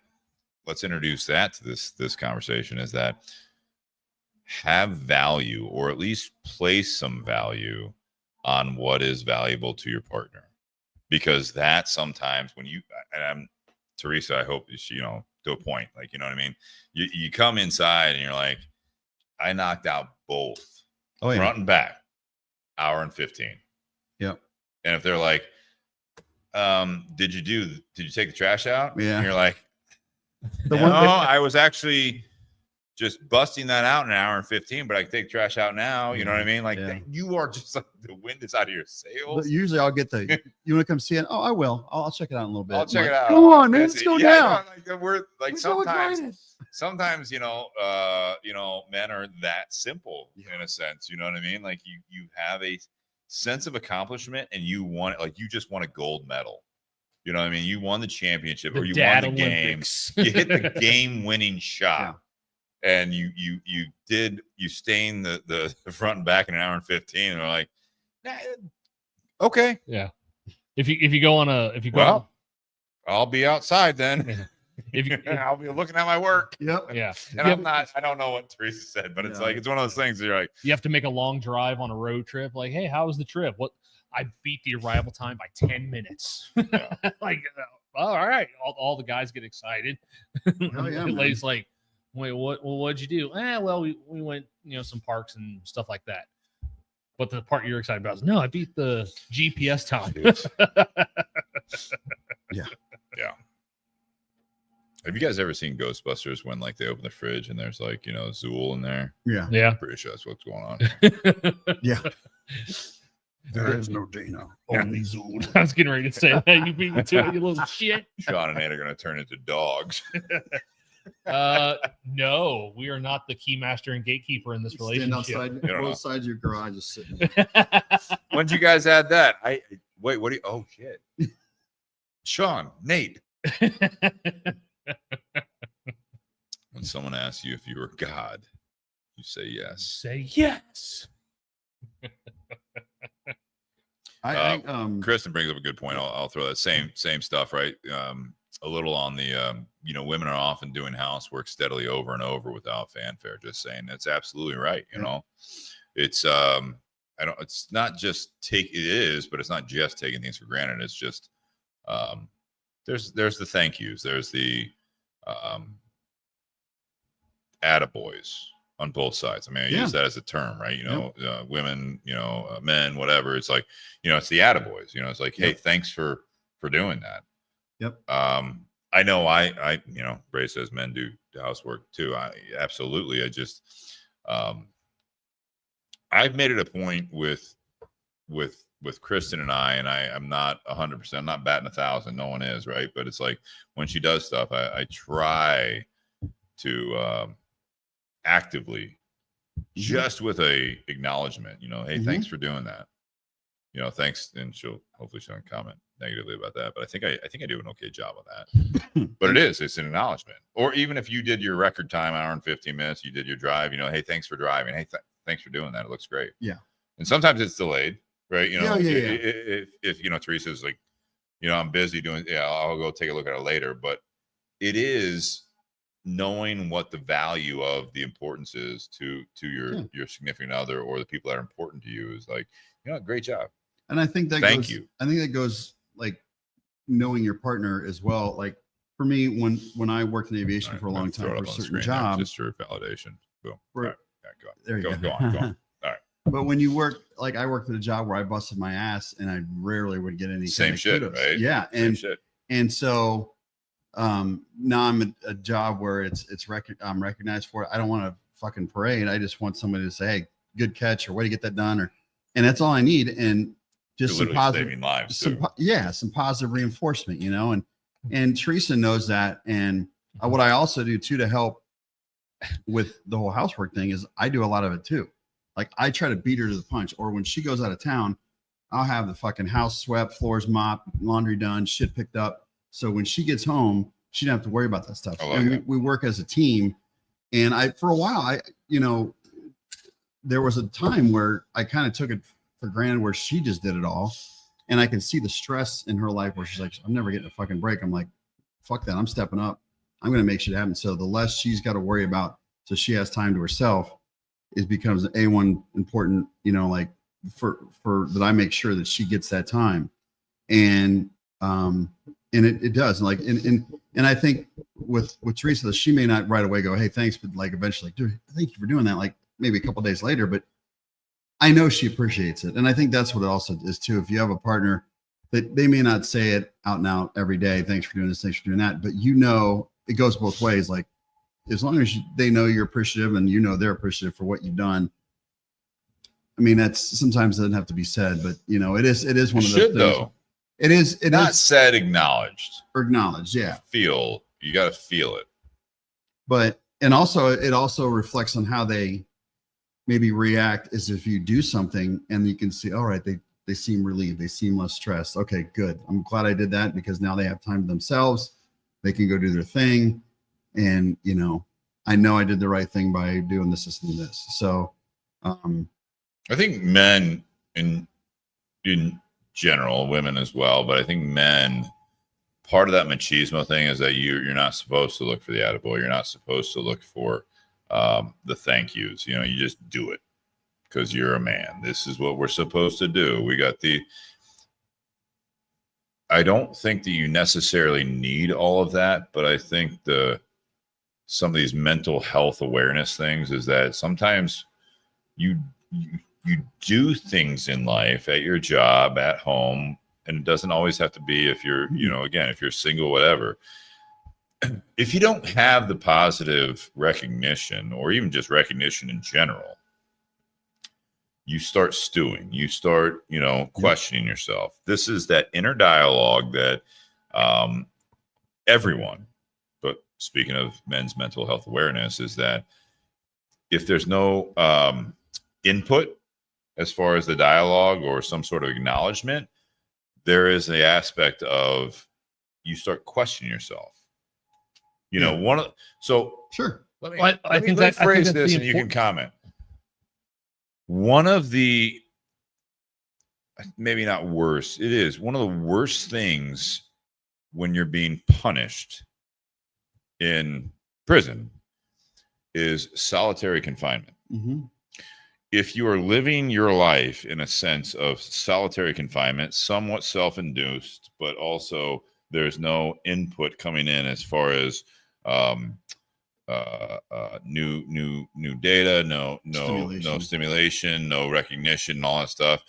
let's introduce that to this conversation, is that have value, or at least place some value on what is valuable to your partner. Because that sometimes when Teresa, I hope to a point, like, you know what I mean? You come inside and you're like, I knocked out both front and back, hour and 15. Yep. And if they're like, did you take the trash out? Yeah. And you're like, I was actually just busting that out in an hour and 15, but I can take the trash out now. You know what I mean? Like, you are just like, the wind is out of your sails. But usually I'll get you want to come see it? Oh, I will. I'll check it out in a little bit. I'll check it out. Come on, man. Let's go down. We're like, sometimes, men are that simple in a sense. You know what I mean? Like you have a sense of accomplishment, and you want it, like you just want a gold medal. You know what I mean? You won the championship, or you won the Olympics. game. You hit the game-winning shot, and you stained the front and back in an hour and 15. And they're like, okay, yeah. If you go I'll be outside then. I'll be looking at my work. Yep. Yeah. And I don't know what Teresa said, but it's like, it's one of those things that you're like, you have to make a long drive on a road trip. Like, hey, how was the trip? What? I beat the arrival time by 10 minutes. Like, all right. All the guys get excited. Oh, yeah, the lady's like, wait, what'd you do? Well, we went, some parks and stuff like that. But the part you're excited about is, no, I beat the GPS time. Yeah. Yeah. Have you guys ever seen Ghostbusters when like they open the fridge and there's like, you know, Zool in there? Yeah. Yeah. Pretty sure that's what's going on. Yeah. There is no Dana. Only Zool. I was getting ready to say that. You beat me to it, you little shit. Sean and Nate are going to turn into dogs. No, we are not the keymaster and gatekeeper in this Stand relationship. outside, You don't know. both sides of your garage is sitting. When'd you guys add that? Wait, what do you, oh shit. Sean, Nate. When someone asks you if you were God, you say yes. Say yes. Kristen brings up a good point. I'll throw that same stuff, right? A little on the, you know, women are often doing housework steadily over and over without fanfare. Just saying, that's absolutely right. You know, it's it's not just it is, but it's not just taking things for granted. It's just there's the thank yous. There's the attaboys on both sides. I mean, I use that as a term, right? You know, women, you know, men, whatever. It's like, you know, it's the attaboys. You know, it's like, hey, thanks for doing that. Yep. I know I you know, Bray says men do housework too. I absolutely. I just I've made it a point with Kristen and I'm not 100%. I'm not batting 1,000. No one is, right? But it's like when she does stuff, I try to actively, just with a acknowledgement, you know, hey, thanks for doing that. You know, thanks, and hopefully she won't comment negatively about that. But I think I do an okay job of that. But it's an acknowledgement. Or even if you did your record time, hour and 15 minutes, you did your drive, you know, hey, thanks for driving. Hey, thanks for doing that. It looks great. Yeah. And sometimes it's delayed, right? You know, if you know, Teresa's like, you know, I'm busy doing, I'll go take a look at it later. But it is knowing what the value of the importance is to your significant other or the people that are important to you is like, you know, great job. And I think that Thank you. I think that goes like knowing your partner as well. Like for me, when I worked in aviation for a long time for a certain job, just for validation. Boom. All right. Go on. There you go. Go on. All right. But when you work, like I worked at a job where I busted my ass and I rarely would get any same kind of shit, kudos. right? Yeah. Same shit. And so now I'm at a job where I'm recognized for it. I don't want to fucking parade. I just want somebody to say, hey, good catch, or way to get that done, and that's all I need. And just some positive saving lives some positive reinforcement, you know, and Teresa knows that. And what I also do too to help with the whole housework thing is I do a lot of it too. Like I try to beat her to the punch, or when she goes out of town, I'll have the fucking house swept, floors mopped, laundry done, shit picked up. So when she gets home, she don't have to worry about that stuff. And we work as a team. And for a while, you know, there was a time where I kind of took it for granted where she just did it all. And I can see the stress in her life where she's like, I'm never getting a fucking break. I'm like, fuck that. I'm stepping up. I'm going to make shit happen. So the less she's got to worry about, so she has time to herself, it becomes an A1 important, you know, like for that I make sure that she gets that time. And it does. And like, and I think with Teresa, she may not right away go, hey, thanks. But like eventually, dude, thank you for doing that. Like maybe a couple of days later, but I know she appreciates it. And I think that's what it also is too. If you have a partner that they may not say it out and out every day, thanks for doing this, thanks for doing that. But you know, it goes both ways. Like as long as they know you're appreciative and you know they're appreciative for what you've done. I mean, that's sometimes it doesn't have to be said, but you know, it is one of those things. Though. It is not said, acknowledged. Or acknowledged, yeah. You got to feel it. But it also reflects on how they maybe react as if you do something and you can see, all right, they seem relieved, they seem less stressed. Okay, good. I'm glad I did that because now they have time to themselves. They can go do their thing. And you know I did the right thing by doing this and this. So I think men in general, women as well, but I think men, part of that machismo thing is that you're not supposed to look for the attaboy. You're not supposed to look for the thank yous. You know, you just do it because you're a man. This is what we're supposed to do. I don't think that you necessarily need all of that, but I think some of these mental health awareness things is that sometimes you do things in life, at your job, at home, and it doesn't always have to be if you're, you know, again, if you're single, whatever. if you don't have the positive recognition or even just recognition in general, you start stewing, you start, questioning yourself. This is that inner dialogue that everyone, but speaking of men's mental health awareness, is that if there's no input as far as the dialogue or some sort of acknowledgement, there is the aspect of you start questioning yourself. Sure. Let me, Well, I let me think that- I think phrase that's this the and you can important- comment. One of the, maybe not worse, it is one of the worst things when you're being punished in prison is solitary confinement. Mm-hmm. If you are living your life in a sense of solitary confinement, somewhat self-induced, but also there's no input coming in as far as new data, no stimulation, no recognition, and all that stuff.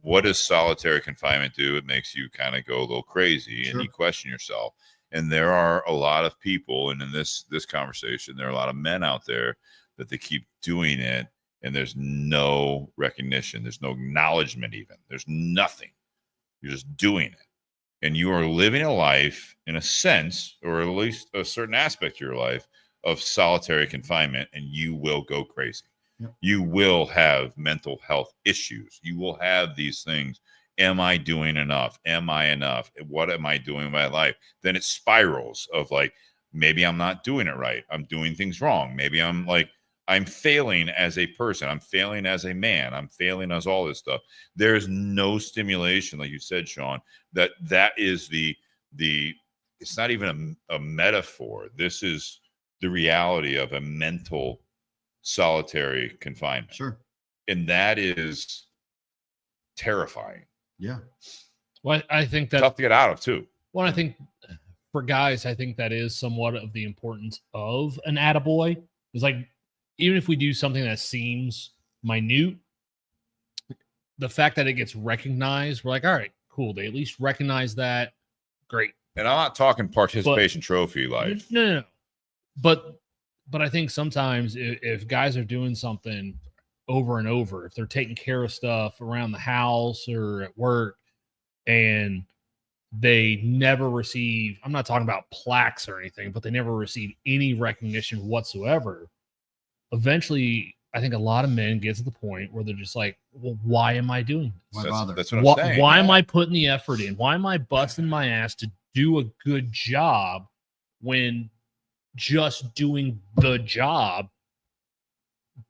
What does solitary confinement do? It makes you kind of go a little crazy, and you question yourself. And there are a lot of people, and in this conversation, there are a lot of men out there that they keep doing it, and there's no recognition, there's no acknowledgement, even there's nothing. You're just doing it, and you are living a life in a sense, or at least a certain aspect of your life, of solitary confinement, and you will go crazy. Yep. You will have mental health issues. You will have these things. Am I doing enough? Am I enough? What am I doing in my life? Then it spirals of like, maybe I'm not doing it right. I'm doing things wrong. Maybe I'm failing as a person. I'm failing as a man. I'm failing as all this stuff. There's no stimulation, like you said, Sean, that is the it's not even a metaphor. This is the reality of a mental solitary confinement. Sure. And that is terrifying. Yeah. Well, I think that's tough to get out of too. Well, I think for guys, I think that is somewhat of the importance of an attaboy. It's like, even if we do something that seems minute, the fact that it gets recognized, we're like, all right, cool. They at least recognize that. Great. And I'm not talking participation trophy life. No. But I think sometimes if guys are doing something over and over, if they're taking care of stuff around the house or at work, and they never receive, I'm not talking about plaques or anything, but they never receive any recognition whatsoever. Eventually, I think a lot of men get to the point where they're just like, well, why am I doing this? Why bother? That's what I'm saying. Why am I putting the effort in? Why am I busting my ass to do a good job when just doing the job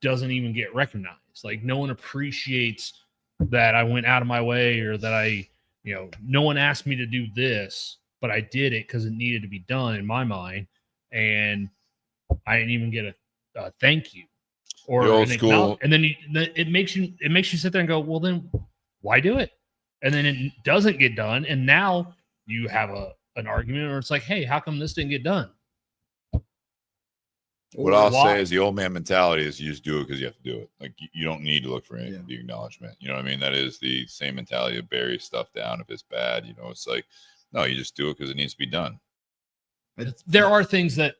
doesn't even get recognized? Like, no one appreciates that I went out of my way, or that no one asked me to do this, but I did it because it needed to be done in my mind, and I didn't even get a thank you or the old school. And then it makes you sit there and go, well, then why do it? And then it doesn't get done, and now you have an argument, or it's like, hey, how come this didn't get done? What I'll say is the old man mentality is you just do it because you have to do it. Like, you don't need to look for any the acknowledgement. You know what I mean? That is the same mentality of bury stuff down if it's bad. It's like, no, you just do it because it needs to be done. There are things that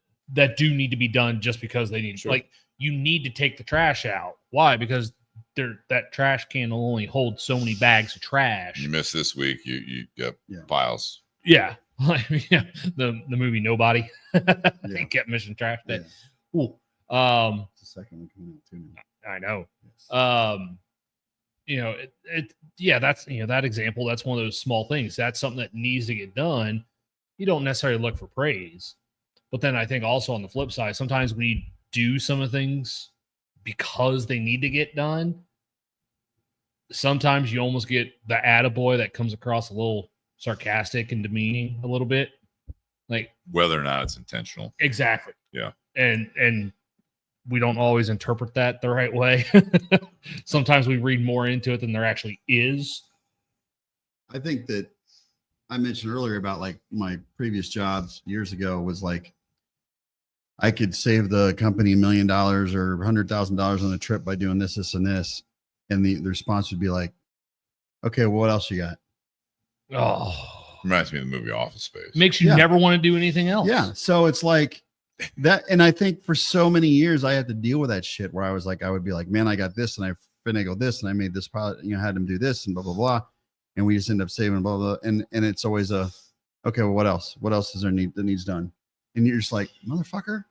do need to be done just because they need. Sure. Like, you need to take the trash out. Why? Because that trash can will only hold so many bags of trash. You missed this week. You got piles. Yeah. The movie Nobody. They kept missing trash day. Yeah. Ooh. It's the second one coming out too now. I know. Yes. That's that example. That's one of those small things. That's something that needs to get done. You don't necessarily look for praise, but then I think also on the flip side, sometimes we do some of the things because they need to get done. Sometimes you almost get the attaboy that comes across a little sarcastic and demeaning a little bit, like whether or not it's intentional. Exactly. Yeah. And we don't always interpret that the right way. Sometimes we read more into it than there actually is. I think that I mentioned earlier about like my previous jobs years ago was like, I could save the company $1 million or $100,000 on a trip by doing this, this, and this. And the response would be like, okay, well, what else you got? Oh, Reminds me of the movie Office Space. Makes you never want to do anything else. Yeah. So it's like that. And I think for so many years, I had to deal with that shit where I was like, I would be like, man, I got this and I finagled this and I made this product, had them do this and blah, blah, blah. And we just end up saving blah, blah. And it's always okay, well, what else? What else is there that needs done? And you're just like, motherfucker.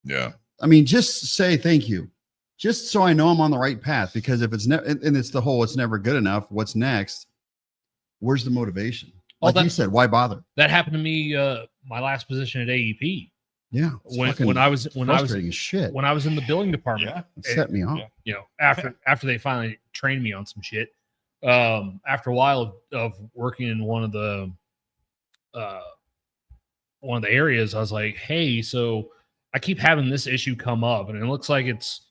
Yeah. I mean, just say thank you. Just so I know I'm on the right path, because if it's never, and it's the whole, it's never good enough. What's next? Where's the motivation? Like you said, why bother? That happened to me. My last position at AEP. Yeah. When I was in the billing department, it set me off. After they finally trained me on some shit, after a while of working in one of the areas, I was like, hey, so I keep having this issue come up, and it looks like it's,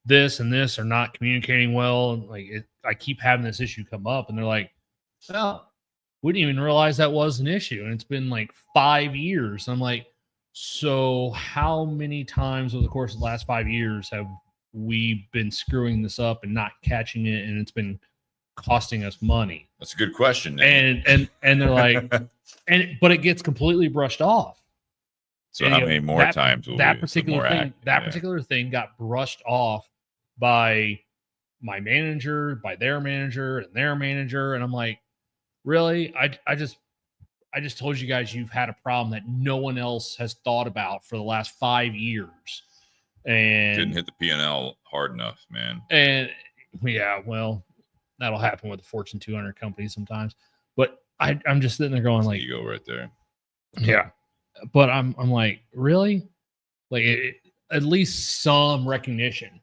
this and this are not communicating well. And I keep having this issue come up, and they're like, well, we didn't even realize that was an issue. And it's been like 5 years. I'm like, so how many times over the course of the last 5 years have we been screwing this up and not catching it? And it's been costing us money. That's a good question. And they're like, but it gets completely brushed off. So how many more times will that particular thing got brushed off by my manager, by their manager, and their manager, and I'm like, really? I just told you guys you've had a problem that no one else has thought about for the last 5 years, and didn't hit the P&L hard enough, man. And yeah, well, that'll happen with the Fortune 200 company sometimes. But I'm just sitting there going like, ego right there. Yeah. But I'm like, really? Like, at least some recognition.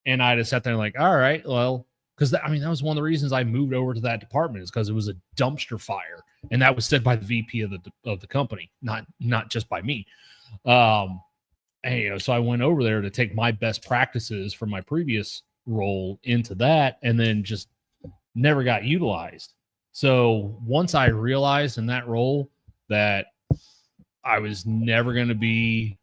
And I just sat there like, all right, well, because that was one of the reasons I moved over to that department, is because it was a dumpster fire, and that was said by the VP of the company, not just by me. And so I went over there to take my best practices from my previous role into that, and then just never got utilized. So once I realized in that role that I was never going to be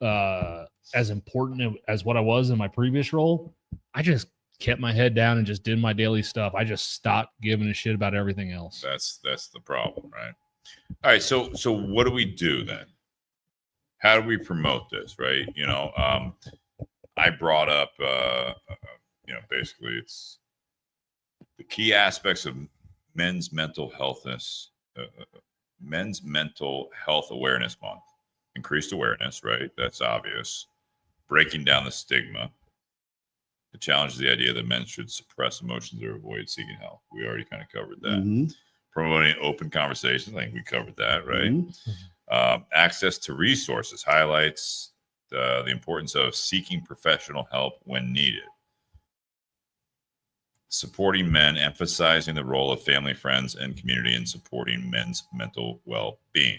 as important as what I was in my previous role, I just kept my head down and just did my daily stuff. I just stopped giving a shit about everything else. That's the problem, right? All right. So what do we do then? How do we promote this, right? I brought up, basically it's the key aspects of Men's Mental Health Awareness Month. Increased awareness, right? That's obvious. Breaking down the stigma. It challenges the idea that men should suppress emotions or avoid seeking help. We already kind of covered that. Mm-hmm. Promoting open conversations. I think we covered that, right? Mm-hmm. Access to resources highlights the importance of seeking professional help when needed. Supporting men, emphasizing the role of family, friends, and community in supporting men's mental well-being.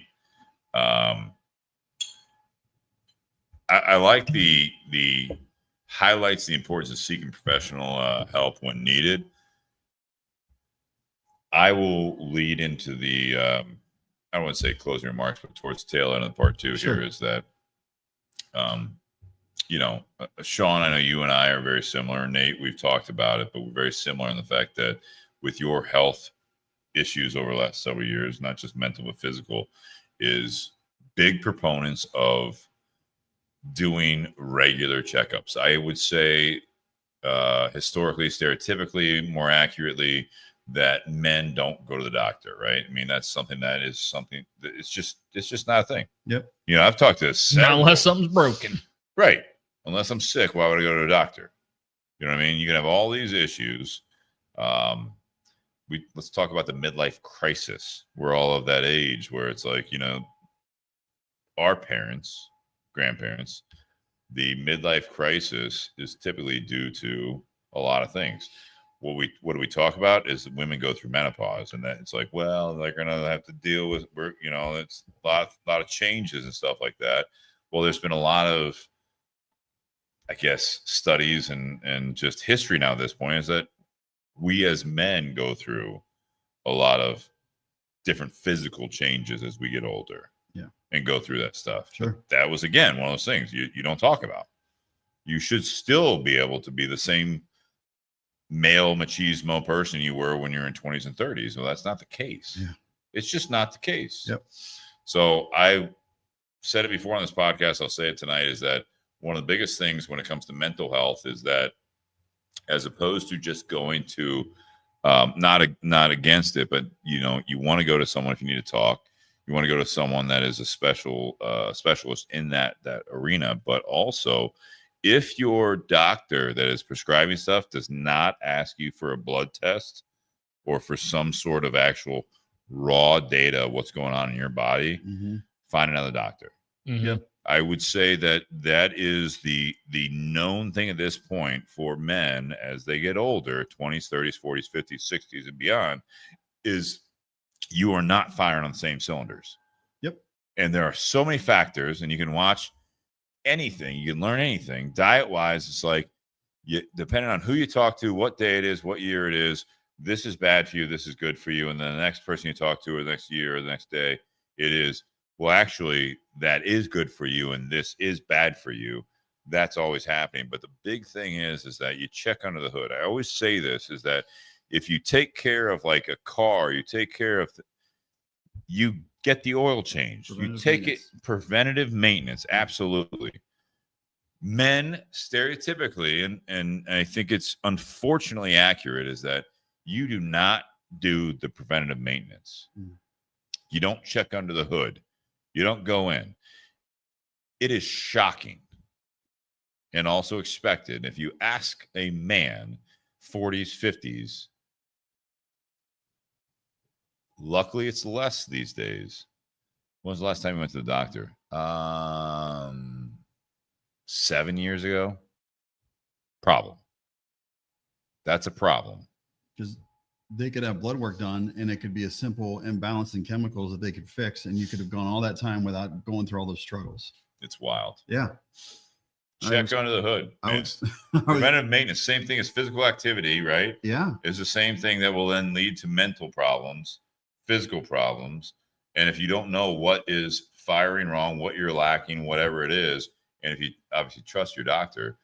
I like the highlights the importance of seeking professional help when needed. I will lead into the I don't want to say closing remarks, but towards the tail end of part two. Sure. Here is that Sean, I know you and I are very similar. Nate, we've talked about it, but we're very similar in the fact that with your health issues over the last several years, not just mental but physical, is big proponents of doing regular checkups. I would say historically, stereotypically, more accurately, that men don't go to the doctor, right? That's something that it's just not a thing. Yep. I've talked to not unless something's broken. Right. Unless I'm sick, why would I go to a doctor? You know what I mean? You can have all these issues. Let's talk about the midlife crisis. We're all of that age where it's like, our parents, grandparents, the midlife crisis is typically due to a lot of things. What do we talk about is that women go through menopause, and that it's like, well, they're gonna have to deal with it's a lot of changes and stuff like that. Well, there's been a lot of, I guess, studies and just history now at this point is that we as men go through a lot of different physical changes as we get older. Yeah. And go through that stuff. Sure. But that was, again, one of those things you don't talk about. You should still be able to be the same male machismo person you were when you're in 20s and 30s. Well, that's not the case. Yeah. It's just not the case. Yep. So I said it before on this podcast, I'll say it tonight, is that one of the biggest things when it comes to mental health is that, as opposed to just going to not against it, but you want to go to someone if you need to talk. You want to go to someone that is a specialist in that arena, but also if your doctor that is prescribing stuff does not ask you for a blood test or for some sort of actual raw data of what's going on in your body, find another doctor. Yep. I would say that is the known thing at this point for men as they get older, 20s, 30s, 40s, 50s, 60s, and beyond, is you are not firing on the same cylinders. Yep. And there are so many factors, and you can watch anything, you can learn anything. Diet-wise, it's like, depending on who you talk to, what day it is, what year it is, this is bad for you, this is good for you. And then the next person you talk to, or the next year, or the next day, it is, well, actually, that is good for you, and this is bad for you. That's always happening. But the big thing is that you check under the hood. I always say this, is that if you take care of like a car, you take care of, you get the oil change. You take it, preventative maintenance. Absolutely. Men stereotypically, and I think it's unfortunately accurate, is that you do not do the preventative maintenance. You don't check under the hood. You don't go in. It is shocking and also expected. If you ask a man, 40s, 50s, luckily it's less these days. When was the last time you went to the doctor? 7 years ago. Problem. That's a problem. Because they could have blood work done, and it could be a simple imbalance in chemicals that they could fix, and you could have gone all that time without going through all those struggles. It's wild. Yeah. Check under the hood. Preventive maintenance, same thing as physical activity, right? Yeah. Is the same thing that will then lead to mental problems, physical problems. And if you don't know what is firing wrong, what you're lacking, whatever it is, and if you obviously trust your doctor,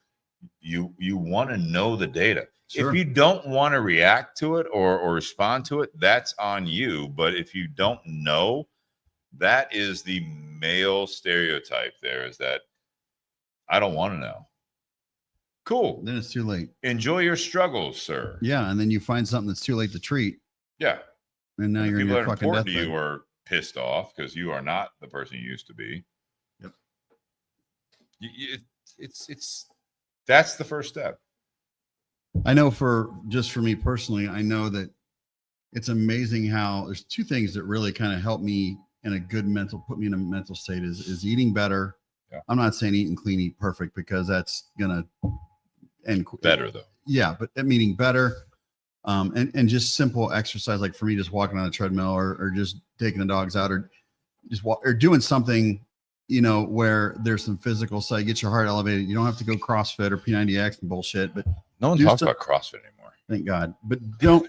you want to know the data. Sure. If you don't want to react to it or respond to it, that's on you. But if you don't know, that is the male stereotype there, is that I don't want to know. Cool. Then it's too late. Enjoy your struggles, sir. Yeah. And then you find something that's too late to treat. Yeah. And now you're in your fucking deathbed. You are pissed off because you are not the person you used to be. Yep. It's that's the first step. I know for me personally, I know that it's amazing how there's two things that really kind of help me in a good put me in a mental state is eating better. Yeah. I'm not saying eat and clean, eat perfect, because that's going to end better though. Yeah. But meaning better. And just simple exercise, like for me, just walking on a treadmill or just taking the dogs out or just or doing something, where there's some physical side, get your heart elevated. You don't have to go CrossFit or P90X and bullshit, but no one talks about CrossFit anymore. Thank God. But don't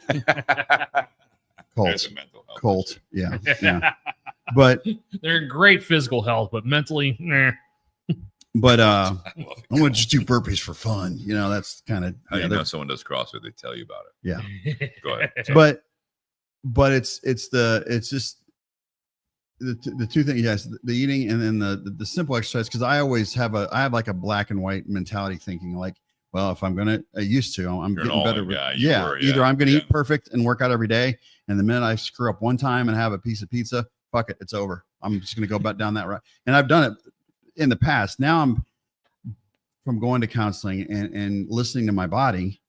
Colt. Yeah. Yeah. But they're in great physical health, but mentally, nah. But I'm gonna just do burpees for fun. That's kind of how you know someone does CrossFit, they tell you about it. Yeah. Go ahead. But it's just the two things, yes, the eating and then the simple exercise, because I always have like a black and white mentality thinking, like, well, if I'm gonna I'm getting better. Either I'm gonna eat perfect and work out every day, and the minute I screw up one time and have a piece of pizza, fuck it, it's over. I'm just gonna go back down that route. And I've done it in the past. Now I'm from going to counseling and listening to my body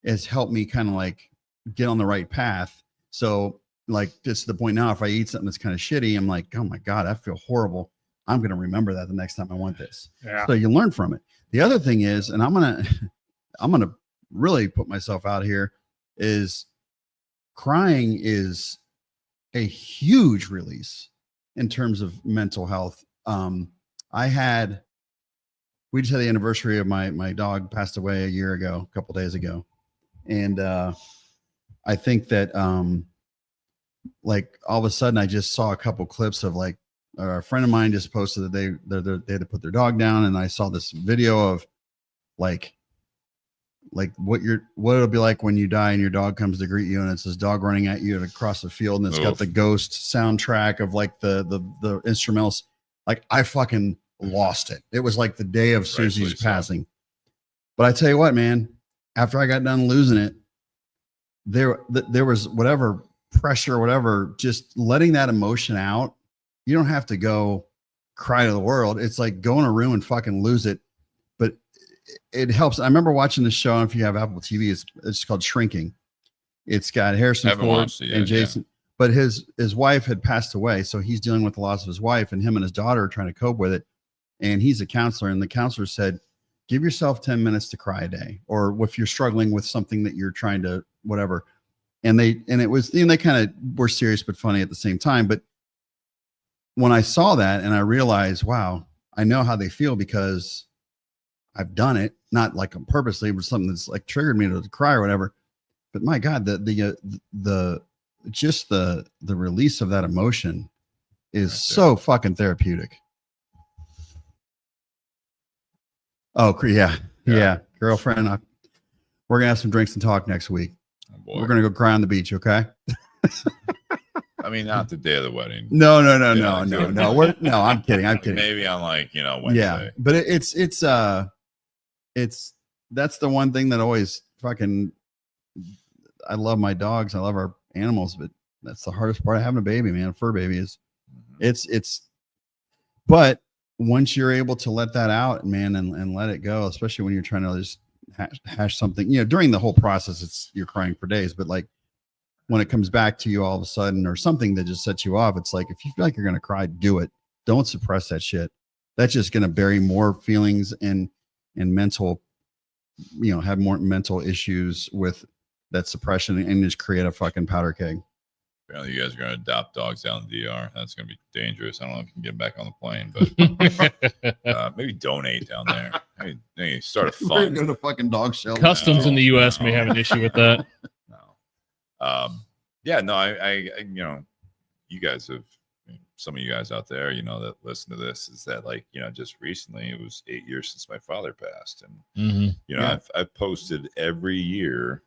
has helped me kind of like get on the right path. So like it's to the point now, if I eat something that's kind of shitty, I'm like, oh my God, I feel horrible. I'm going to remember that the next time I want this. Yeah. So you learn from it. The other thing is, and I'm going to really put myself out here, is crying is a huge release in terms of mental health. We just had the anniversary of my dog passed away a year ago, a couple days ago. And I think that like all of a sudden I just saw a couple clips of like a friend of mine just posted that they had to put their dog down. And I saw this video of like like what it'll be like when you die and your dog comes to greet you and it's this dog running at you across the field and it's got the ghost soundtrack of like the instrumentals. Like I fucking lost it. It was like the day of Susie's passing. But I tell you what, man, after I got done losing it, there was whatever pressure, whatever, just letting that emotion out. You don't have to go cry to the world. It's like go in a room and fucking lose it. But it helps. I remember watching this show. If you have Apple TV, it's called Shrinking. It's got Harrison Ford and Jason, but his wife had passed away. So he's dealing with the loss of his wife, and him and his daughter are trying to cope with it. And he's a counselor, and the counselor said, give yourself 10 minutes to cry a day, or if you're struggling with something that you're trying to, whatever. And they kind of were serious, but funny at the same time. But when I saw that and I realized, wow, I know how they feel because I've done it, not like purposely, but something that's like triggered me to cry or whatever. But my God, the release of that emotion is so fucking therapeutic. Oh yeah. Girlfriend, we're gonna have some drinks and talk next week. Oh, we're gonna go cry on the beach, okay? I mean, not the day of the wedding. No. I'm kidding. Maybe on like Wednesday. Yeah, but it's that's the one thing that always fucking. I love my dogs. I love our animals, but that's the hardest part of having a baby, man. A fur baby is. It's. But once you're able to let that out, man, and let it go, especially when you're trying to just hash something, during the whole process, you're crying for days, but like when it comes back to you all of a sudden or something that just sets you off, it's like, if you feel like you're going to cry, do it. Don't suppress that shit. That's just going to bury more feelings and mental, have more mental issues with that suppression and just create a fucking powder keg. Apparently you guys are going to adopt dogs down in the DR. That's going to be dangerous. I don't know if you can get back on the plane, but maybe donate down there. Maybe start a fund. Go to fucking dog shelter. Customs in the U.S. may have an issue with that. I you guys have, some of you guys out there, that listen to this, is that like, just recently it was 8 years since my father passed. And, I've posted every year.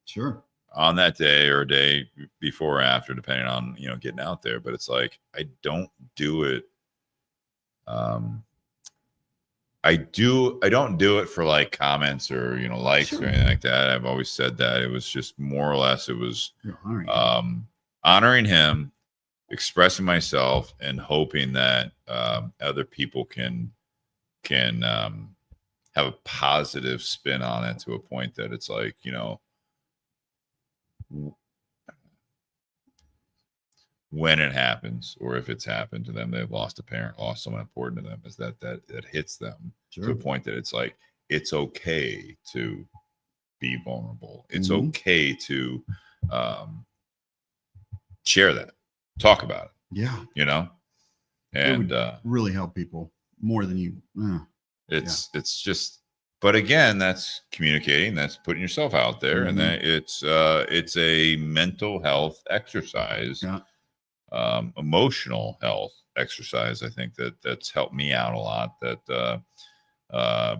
Sure. On that day or a day before or after, depending on, getting out there. But it's like, I don't do it. I don't do it for like comments or, likes or anything like that. I've always said that it was just more or less, it was honoring him, expressing myself, and hoping that other people can have a positive spin on it to a point that it's like, when it happens, or if it's happened to them, they've lost a parent, lost someone important to them, is that hits them to a point that it's like, it's okay to be vulnerable. It's okay to share that, talk about it. Yeah. And really help people more than you. It's just. But again, that's communicating, that's putting yourself out there, and that it's a mental health exercise, emotional health exercise. I think that's helped me out a lot. That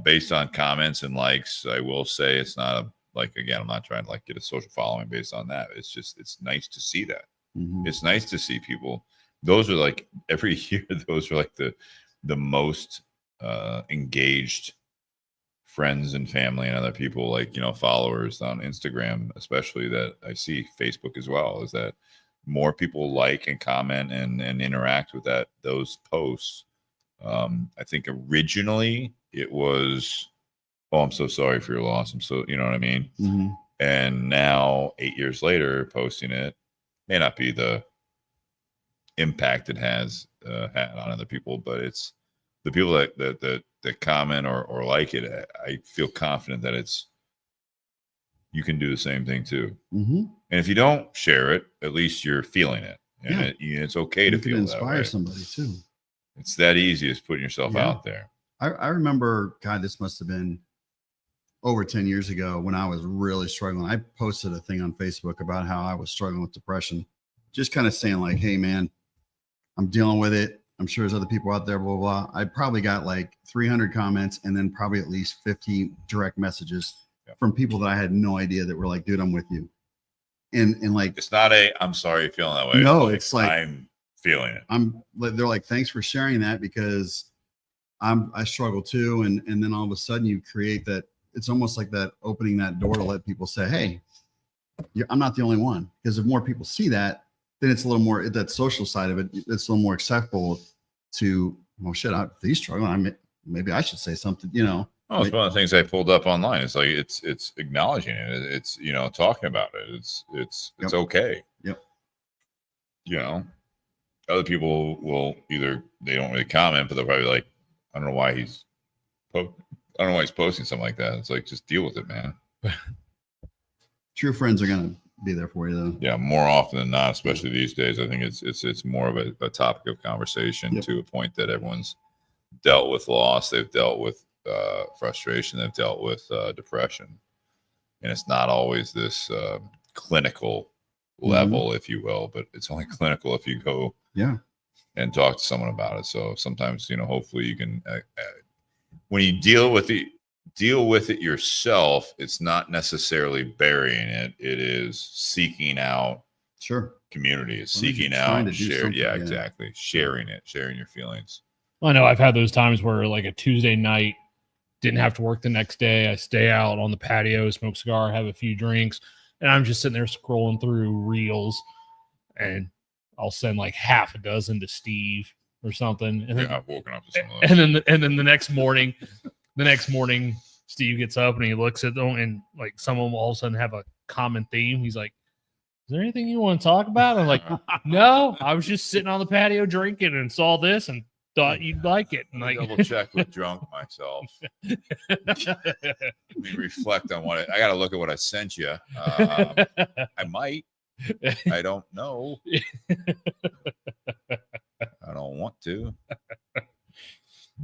based on comments and likes, I will say it's not I'm not trying to like get a social following based on that. It's just, it's nice to see that. It's nice to see people. Those are like every year. Those are like the most engaged friends and family and other people, like, followers on Instagram, especially, that I see, Facebook as well, is that more people like and comment and interact with those posts. I think originally it was, oh, I'm so sorry for your loss. I'm so, you know what I mean? And now 8 years later, posting it may not be the impact it has had on other people, but it's the people that comment or like it. I feel confident that you can do the same thing too. And if you don't share it, at least you're feeling it, and it's okay to feel that way. Inspire somebody too. It's that easy as putting yourself out there. I remember, God, this must have been over 10 years ago when I was really struggling. I posted a thing on Facebook about how I was struggling with depression, just kind of saying like, hey man, I'm dealing with it. I'm sure there's other people out there, blah, blah, blah. I probably got like 300 comments and then probably at least 50 direct messages from people that I had no idea that were like, dude, I'm with you. And like, it's not I'm sorry you're feeling that way. No, it's like I'm feeling it. They're like, thanks for sharing that, because I struggle too. And then all of a sudden you create that. It's almost like that opening that door to let people say, hey, I'm not the only one. Because if more people see that, then it's a little more, that social side of it, it's a little more acceptable to, well, shit, if he's struggling, maybe I should say something, you know. Oh, it's one of the things I pulled up online. It's like it's acknowledging it. It's talking about it. It's okay. Yep. Other people will either they don't really comment, but they'll probably be like, I don't know why he's posting something like that. It's like, just deal with it, man. True friends are gonna be there for you, though. Yeah, more often than not, especially these days. I think it's more of a topic of conversation to a point that everyone's dealt with loss. They've dealt with frustration. They've dealt with depression, and it's not always this clinical level, if you will, but it's only clinical if you go and talk to someone about it. So sometimes, hopefully you can when you deal with it yourself, it's not necessarily burying it. It is seeking out community. It's seeking out share. Yeah, exactly. Sharing your feelings. I know I've had those times where, like, a Tuesday night, didn't have to work the next day. I stay out on the patio, smoke a cigar, have a few drinks, and I'm just sitting there scrolling through reels, and I'll send like half a dozen to Steve or something. And then I've woken up to some of those. And then the next morning, Steve gets up and he looks at them, and like some of them all of a sudden have a common theme. He's like, "Is there anything you want to talk about?" I'm like, "No, I was just sitting on the patio drinking and saw this and thought you'd like it." And like, double check with drunk myself. Let me reflect on I got to look at what I sent you. I might. I don't know. I don't want to.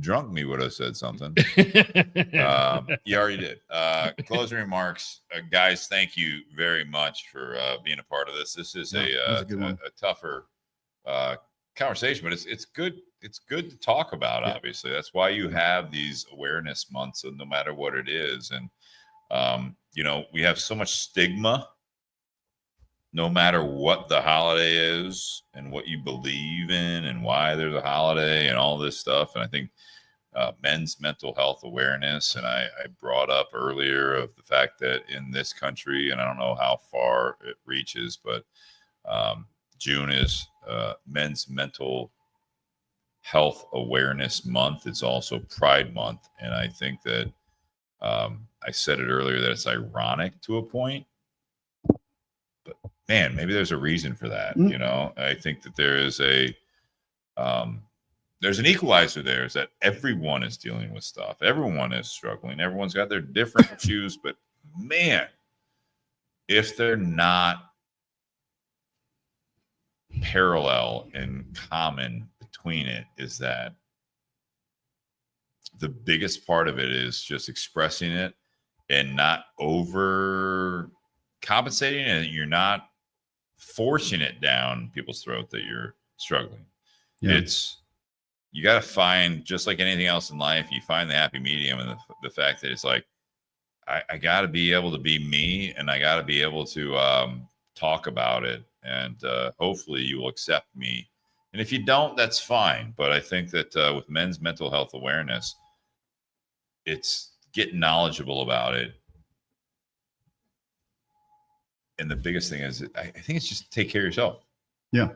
Drunk me would have said something. You already did. Closing remarks, guys. Thank you very much for being a part of this. This is a tougher conversation, but it's good. It's good to talk about. Obviously, that's why you have these awareness months, and no matter what it is, and we have so much stigma. No matter what the holiday is and what you believe in and why there's a holiday and all this stuff. And I think men's mental health awareness, and I brought up earlier of the fact that in this country, and I don't know how far it reaches, but June is Men's Mental Health Awareness Month. It's also Pride Month. And I think that I said it earlier that it's ironic to a point. Man, maybe there's a reason for that. I think that there is there's an equalizer there, is that everyone is dealing with stuff. Everyone is struggling. Everyone's got their different issues, but man, if they're not parallel and common between it, is that the biggest part of it is just expressing it and not over compensating, and you're not forcing it down people's throat that you're struggling. You got to find, just like anything else in life, you find the happy medium, and the fact that it's like, I got to be able to be me, and I got to be able to talk about it, and hopefully you will accept me. And if you don't, that's fine. But I think that with men's mental health awareness, it's getting knowledgeable about it. And the biggest thing is, I think it's just take care of yourself. Yeah.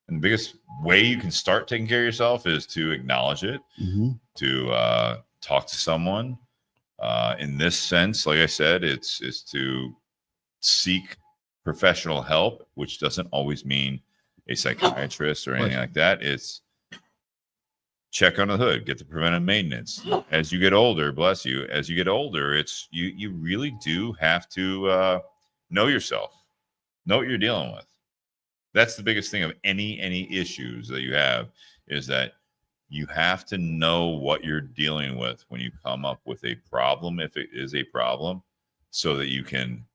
And the biggest way you can start taking care of yourself is to acknowledge it, to talk to someone. In this sense, like I said, it's to seek professional help, which doesn't always mean a psychiatrist or anything like that. It's check under the hood, get the preventive maintenance. As you get older, bless you, as you get older, it's you really do have to know yourself, know what you're dealing with. That's the biggest thing of any issues that you have, is that you have to know what you're dealing with when you come up with a problem, if it is a problem, so that you can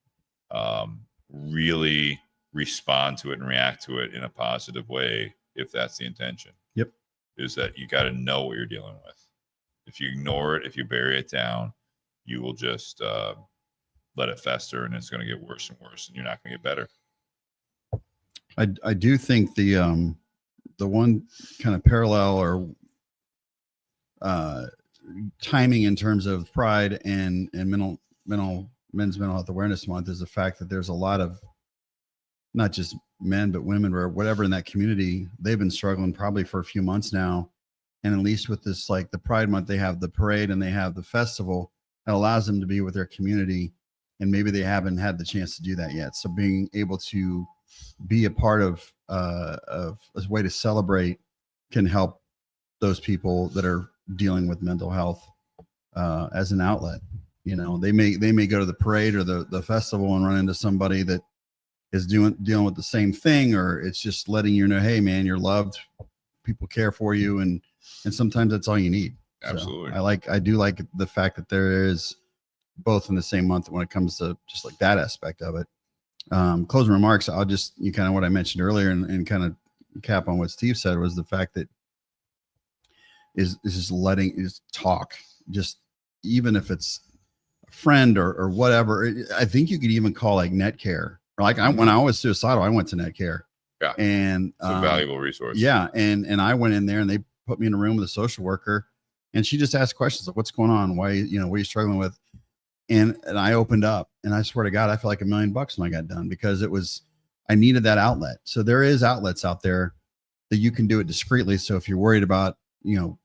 really respond to it and react to it in a positive way, if that's the intention. Yep. Is that you got to know what you're dealing with. If you ignore it, if you bury it down, you will just let it fester, and it's going to get worse and worse, and you're not going to get better. I do think the one kind of parallel or timing in terms of Pride and men's mental health awareness month is the fact that there's a lot of not just men but women or whatever in that community. They've been struggling probably for a few months now, and at least with this, like the Pride month, they have the parade and they have the festival that allows them to be with their community, and maybe they haven't had the chance to do that yet. So being able to be a part of a way to celebrate can help those people that are dealing with mental health as an outlet. You know, they may go to the parade or the festival and run into somebody that is dealing with the same thing, or it's just letting you know, hey man, you're loved, people care for you, and sometimes that's all you need. Absolutely. So I do like the fact that there is both in the same month when it comes to just like that aspect of it. Closing remarks, I'll just, you kind of what I mentioned earlier and kind of cap on what Steve said was the fact that is just is talk, just even if it's a friend or whatever. I think you could even call like Netcare, or like when I was suicidal, I went to Netcare. Yeah. And it's a valuable resource. Yeah. And I went in there and they put me in a room with a social worker, and she just asked questions like, what's going on? Why, you know, what are you struggling with? And I opened up, and I swear to God, I felt like $1 million when I got done, because I needed that outlet. So there is outlets out there that you can do it discreetly. So if you're worried about, you know,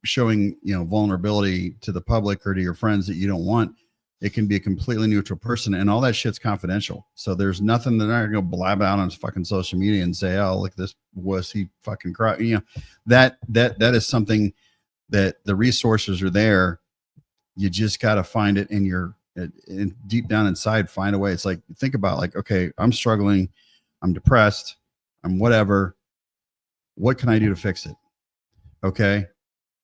showing, you know, vulnerability to the public or to your friends that you don't want, it can be a completely neutral person, and all that shit's confidential. So there's nothing that I'm going to blab out on fucking social media and say, oh, look, this was he fucking cry. You know, that is something that the resources are there. You just got to find it in deep down inside, find a way. It's like, think about like, okay, I'm struggling, I'm depressed, I'm whatever. What can I do to fix it? Okay.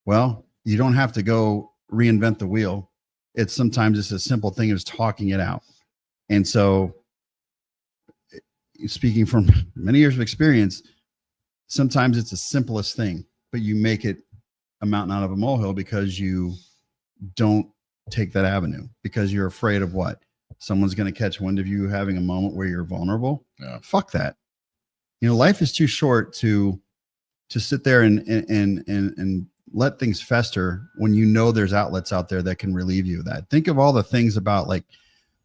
Well, you don't have to go reinvent the wheel. Sometimes it's a simple thing as talking it out. And so, speaking from many years of experience, sometimes it's the simplest thing, but you make it a mountain out of a molehill because you don't take that avenue, because you're afraid of what someone's going to catch wind of you having a moment where you're vulnerable. Yeah. Fuck that. You know, life is too short to sit there and let things fester when you know there's outlets out there that can relieve you of that. Think of all the things about like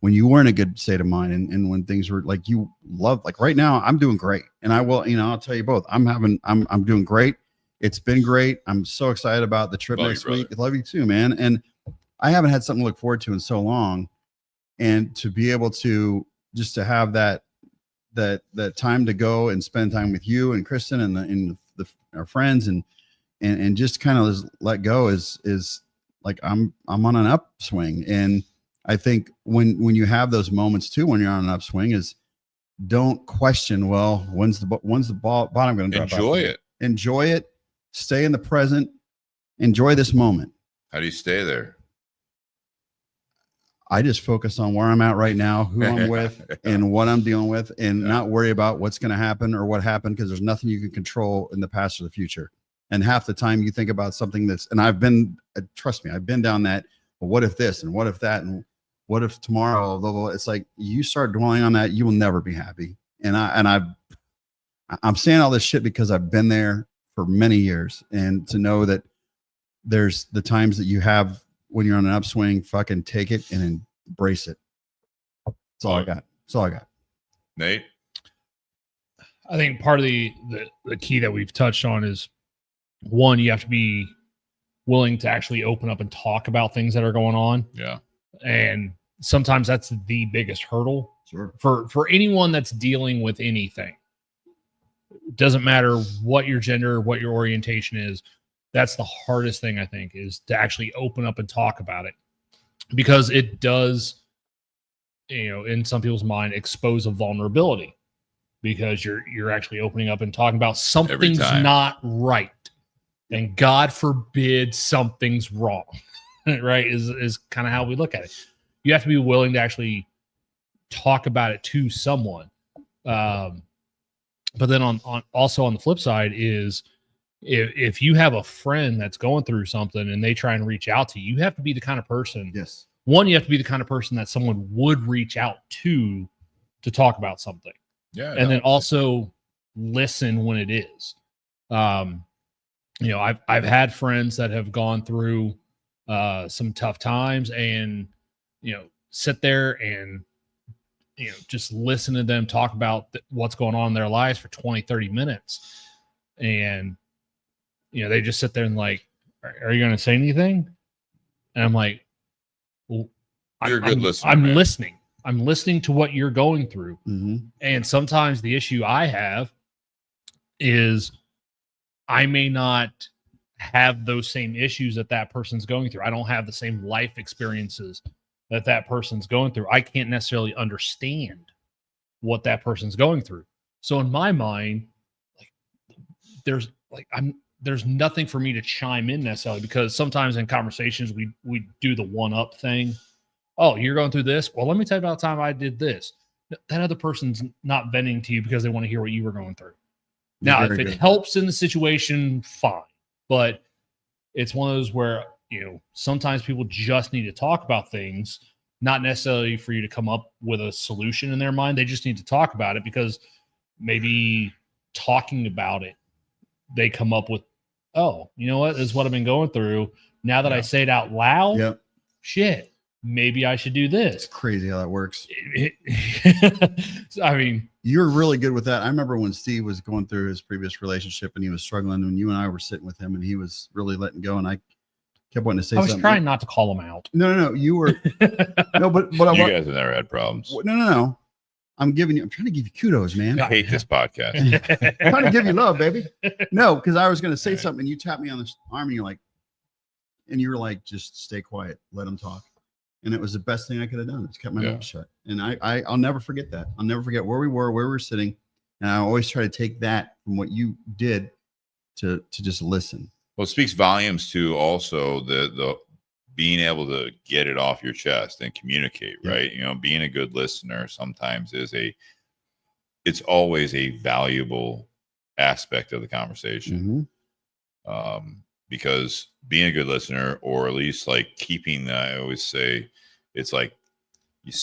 when you were in a good state of mind and when things were like you love, like right now I'm doing great, and I will, you know, I'll tell you both. I'm doing great. It's been great. I'm so excited about the trip next week. Love you too, man. And I haven't had something to look forward to in so long, and to be able to just to have that time to go and spend time with you and Kristen and our friends and just kind of let go is like I'm on an upswing. And I think when you have those moments too, when you're on an upswing, is don't question, well, when's the bottom going to drop? Enjoy it. Stay in the present. Enjoy this moment. How do you stay there? I just focus on where I'm at right now, who I'm with, and what I'm dealing with, and not worry about what's going to happen or what happened, because there's nothing you can control in the past or the future. And half the time you think about something and trust me, I've been down that, well, what if this and what if that and what if tomorrow, blah, blah, blah. It's like you start dwelling on that, you will never be happy. And I'm saying all this shit because I've been there for many years, and to know that there's the times that you have when you're on an upswing, fucking take it and embrace it. That's all I got. That's all I got. Nate? I think part of the key that we've touched on is, one, you have to be willing to actually open up and talk about things that are going on. Yeah. And sometimes that's the biggest hurdle. Sure. For anyone that's dealing with anything. Doesn't matter what your gender, what your orientation is. That's the hardest thing, I think, is to actually open up and talk about it, because it does, you know, in some people's mind, expose a vulnerability, because you're actually opening up and talking about something's not right, and God forbid something's wrong, right? Is kind of how we look at it. You have to be willing to actually talk about it to someone. But then on the flip side is, if you have a friend that's going through something and they try and reach out to you, you have to be the kind of person, yes, one, you have to be the kind of person that someone would reach out to talk about something. Yeah. And then also listen when it is. I've had friends that have gone through some tough times and, sit there and, just listen to them talk about what's going on in their lives for 20, 30 minutes. And, they just sit there and like, are you going to say anything? And I'm like, well, You're a good listener. I'm listening. I'm listening to what you're going through. Mm-hmm. And sometimes the issue I have is I may not have those same issues that person's going through. I don't have the same life experiences that person's going through. I can't necessarily understand what that person's going through. So in my mind, there's nothing for me to chime in necessarily, because sometimes in conversations we do the one-up thing. Oh, you're going through this? Well, let me tell you about the time I did this. That other person's not venting to you because they want to hear what you were going through. Now, if it helps in the situation, fine. But it's one of those where, sometimes people just need to talk about things, not necessarily for you to come up with a solution in their mind. They just need to talk about it, because maybe talking about it, they come up with, oh, you know what? This is what I've been going through. Now that I say it out loud, shit, maybe I should do this. It's crazy how that works. I mean, you're really good with that. I remember when Steve was going through his previous relationship and he was struggling, and you and I were sitting with him and he was really letting go. And I kept wanting to say something. I was trying not to call him out. No. You were, no, but you guys have never had problems. No. I'm trying to give you kudos, man. I hate this podcast. I'm trying to give you love, baby. No, because I was going to say something and you tapped me on the arm and you were like, just stay quiet, let him talk. And it was the best thing I could have done. Just kept my mouth shut. And I'll never forget that. I'll never forget where we were sitting. And I always try to take that from what you did to just listen. Well, it speaks volumes to also the being able to get it off your chest and communicate, right? Being a good listener sometimes it's always a valuable aspect of the conversation. Mm-hmm. Because being a good listener, or at least like keeping, I always say, it's like you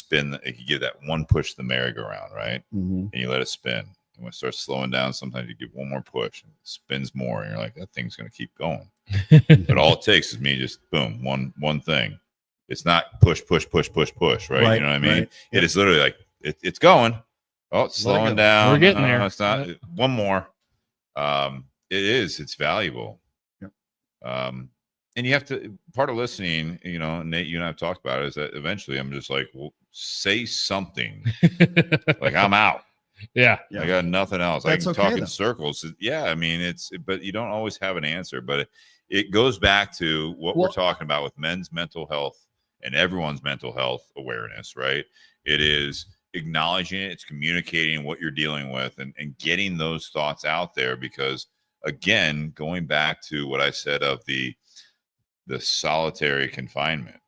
give that one push to the merry-go-round, right? Mm-hmm. And you let it spin. And when it starts slowing down, sometimes you give one more push, and it spins more, and you're like, that thing's going to keep going. But all it takes is me just boom, one thing. It's not push, right? You know what I mean? Right. It is literally like it's going. Oh, it's slowing down. We're getting there. It's not one more. It's valuable. Yep. And you have to, part of listening, Nate, you and I have talked about it, is that eventually I'm just like, well, say something. Like, I'm out. Yeah. I got nothing else. That's I can okay, talk though. in circles. Yeah. I mean, but you don't always have an answer, but it goes back to what we're talking about with men's mental health and everyone's mental health awareness, right? It is acknowledging it. It's communicating what you're dealing with and getting those thoughts out there, because again, going back to what I said of the solitary confinement,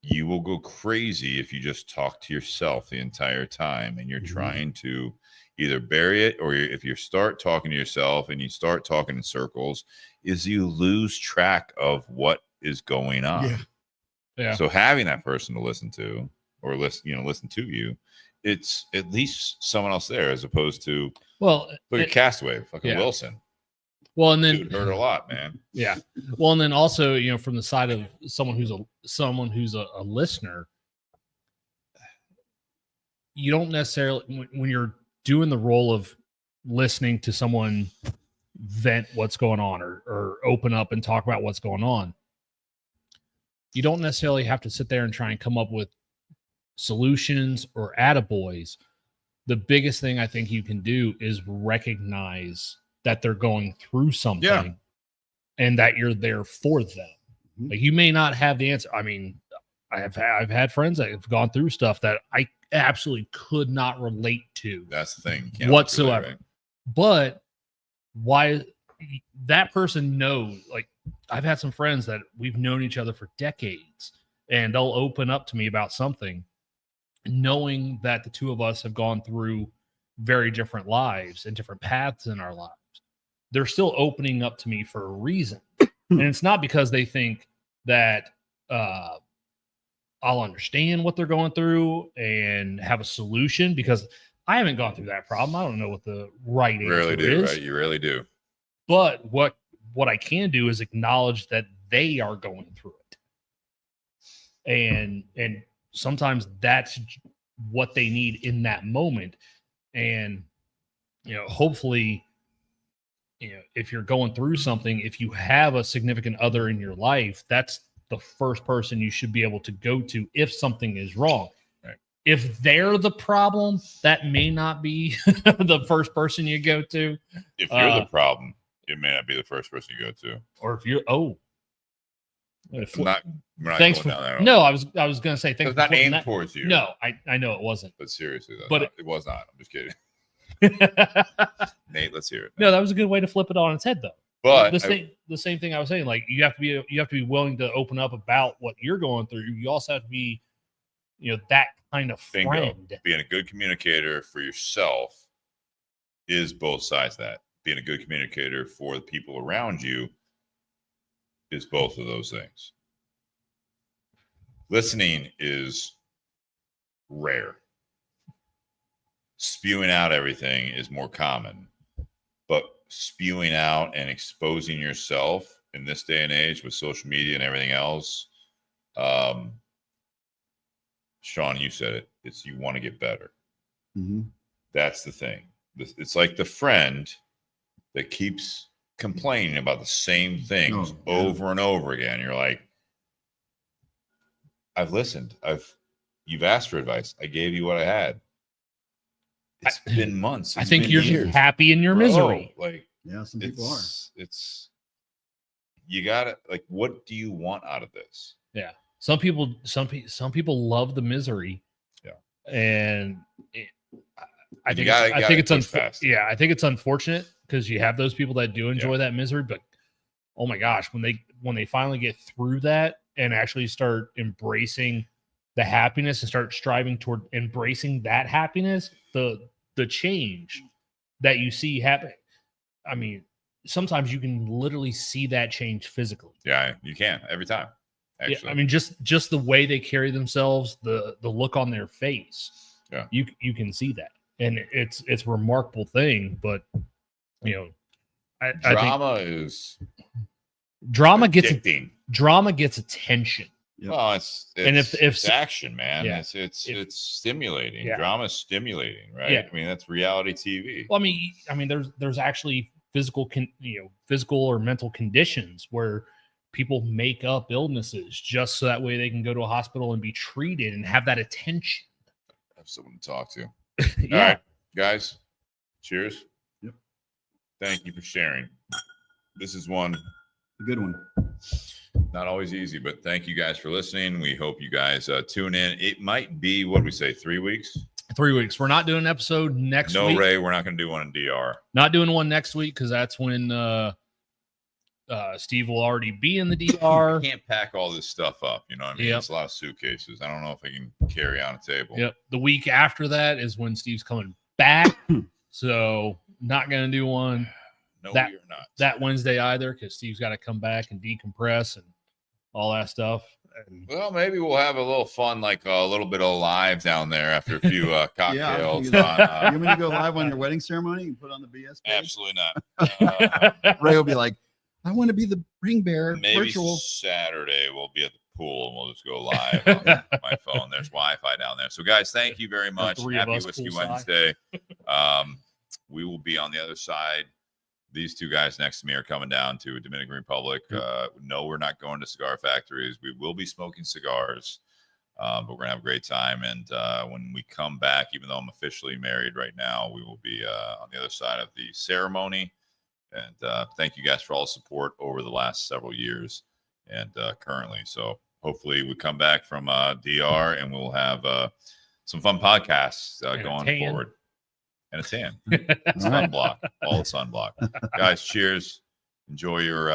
you will go crazy if you just talk to yourself the entire time and you're trying to either bury it, or if you start talking to yourself and you start talking in circles, is you lose track of what is going on. Yeah. So having that person to listen to, or listen to you, it's at least someone else there, as opposed to look at Castaway, fucking Wilson. Well, and then dude hurt a lot, man. Yeah. Well, and then also, from the side of someone who's a listener, you don't necessarily, when you're doing the role of listening to someone vent what's going on or open up and talk about what's going on, you don't necessarily have to sit there and try and come up with solutions or attaboys. The biggest thing I think you can do is recognize that they're going through something and that you're there for them. Mm-hmm. Like, you may not have the answer. I mean, I've had friends that have gone through stuff that I absolutely could not relate to. That's the thing. You can't whatsoever. relate, right? But why that person knows, like, I've had some friends that we've known each other for decades, and they'll open up to me about something, knowing that the two of us have gone through very different lives and different paths in our lives. They're still opening up to me for a reason. And it's not because they think that I'll understand what they're going through and have a solution, because I haven't gone through that problem. I don't know what the right You really answer do, is. right? You really do. But what I can do is acknowledge that they are going through it. And sometimes that's what they need in that moment. And, hopefully, if you're going through something, if you have a significant other in your life, that's the first person you should be able to go to if something is wrong. Right. If they're the problem, that may not be the first person you go to. If you're the problem, it may not be the first person you go to. Or if you're, We're not thanks going for down there. no. I was going to say thanks. It's not for flipping aimed that. towards you. No, I know it wasn't. But seriously, though, But it was not. I'm just kidding. Nate, let's hear it. No, that was a good way to flip it on its head, though. But the same thing I was saying. Like, you have to be willing to open up about what you're going through. You also have to be, that kind of bingo, friend. being a good communicator for yourself is both sides of that. Being a good communicator for the people around you is both of those things. Listening is rare. Spewing out everything is more common, but spewing out and exposing yourself in this day and age with social media and everything else, Sean, you said it. It's you want to get better. Mm-hmm. That's the thing. It's like the friend that keeps complaining about the same things over and over again. You're like, I've listened. You've asked for advice. I gave you what I had. It's been months. I think you're just happy in your misery. Like, yeah, some people are. It's you gotta, like, what do you want out of this? Yeah. Some people love the misery. Yeah. And I think it's unfortunate because you have those people that do enjoy that misery, but oh my gosh, when they finally get through that and actually start embracing the happiness and start striving toward embracing that happiness, the change that you see happen. I mean, sometimes you can literally see that change physically. Yeah, you can every time. Actually. Yeah, I mean, just the way they carry themselves, the look on their face. Yeah, you can see that, and it's a remarkable thing. But I think drama gets attention. Yep. Well, it's and if action, man, yeah, it's stimulating. Yeah. Drama is stimulating, right? Yeah. I mean, that's reality TV. Well, I mean, there's actually physical or mental conditions where people make up illnesses just so that way they can go to a hospital and be treated and have that attention. Have someone to talk to. Yeah. All right, guys. Cheers. Yep. Thank you for sharing. This is one. A good one. Not always easy, but thank you guys for listening. We hope you guys tune in. It might be, what we say, 3 weeks? 3 weeks. We're not doing an episode next week. No, Ray, we're not going to do one in DR. Not doing one next week because that's when Steve will already be in the DR. I can't pack all this stuff up. You know what I mean? Yep. It's a lot of suitcases. I don't know if I can carry on a table. Yep. The week after that is when Steve's coming back. So not going to do one. No, that, you're not. That Wednesday either, because Steve's got to come back and decompress and all that stuff. And, well, maybe we'll have a little fun, like a little bit of live down there after a few cocktails. You want me to go live on your wedding ceremony and put on the BS page? Absolutely not. Ray will be like, I want to be the ring bearer. Maybe virtual. Saturday we'll be at the pool and we'll just go live on my phone. There's Wi-Fi down there. So, guys, thank you very much. Happy Whiskey Wednesday. We will be on the other side. These two guys next to me are coming down to Dominican Republic. No, we're not going to cigar factories. We will be smoking cigars, but we're going to have a great time. And when we come back, even though I'm officially married right now, we will be on the other side of the ceremony. And thank you guys for all the support over the last several years and currently. So hopefully we come back from DR and we'll have some fun podcasts going forward. And a tan. Sunblock. All the sunblock. Guys, cheers. Enjoy your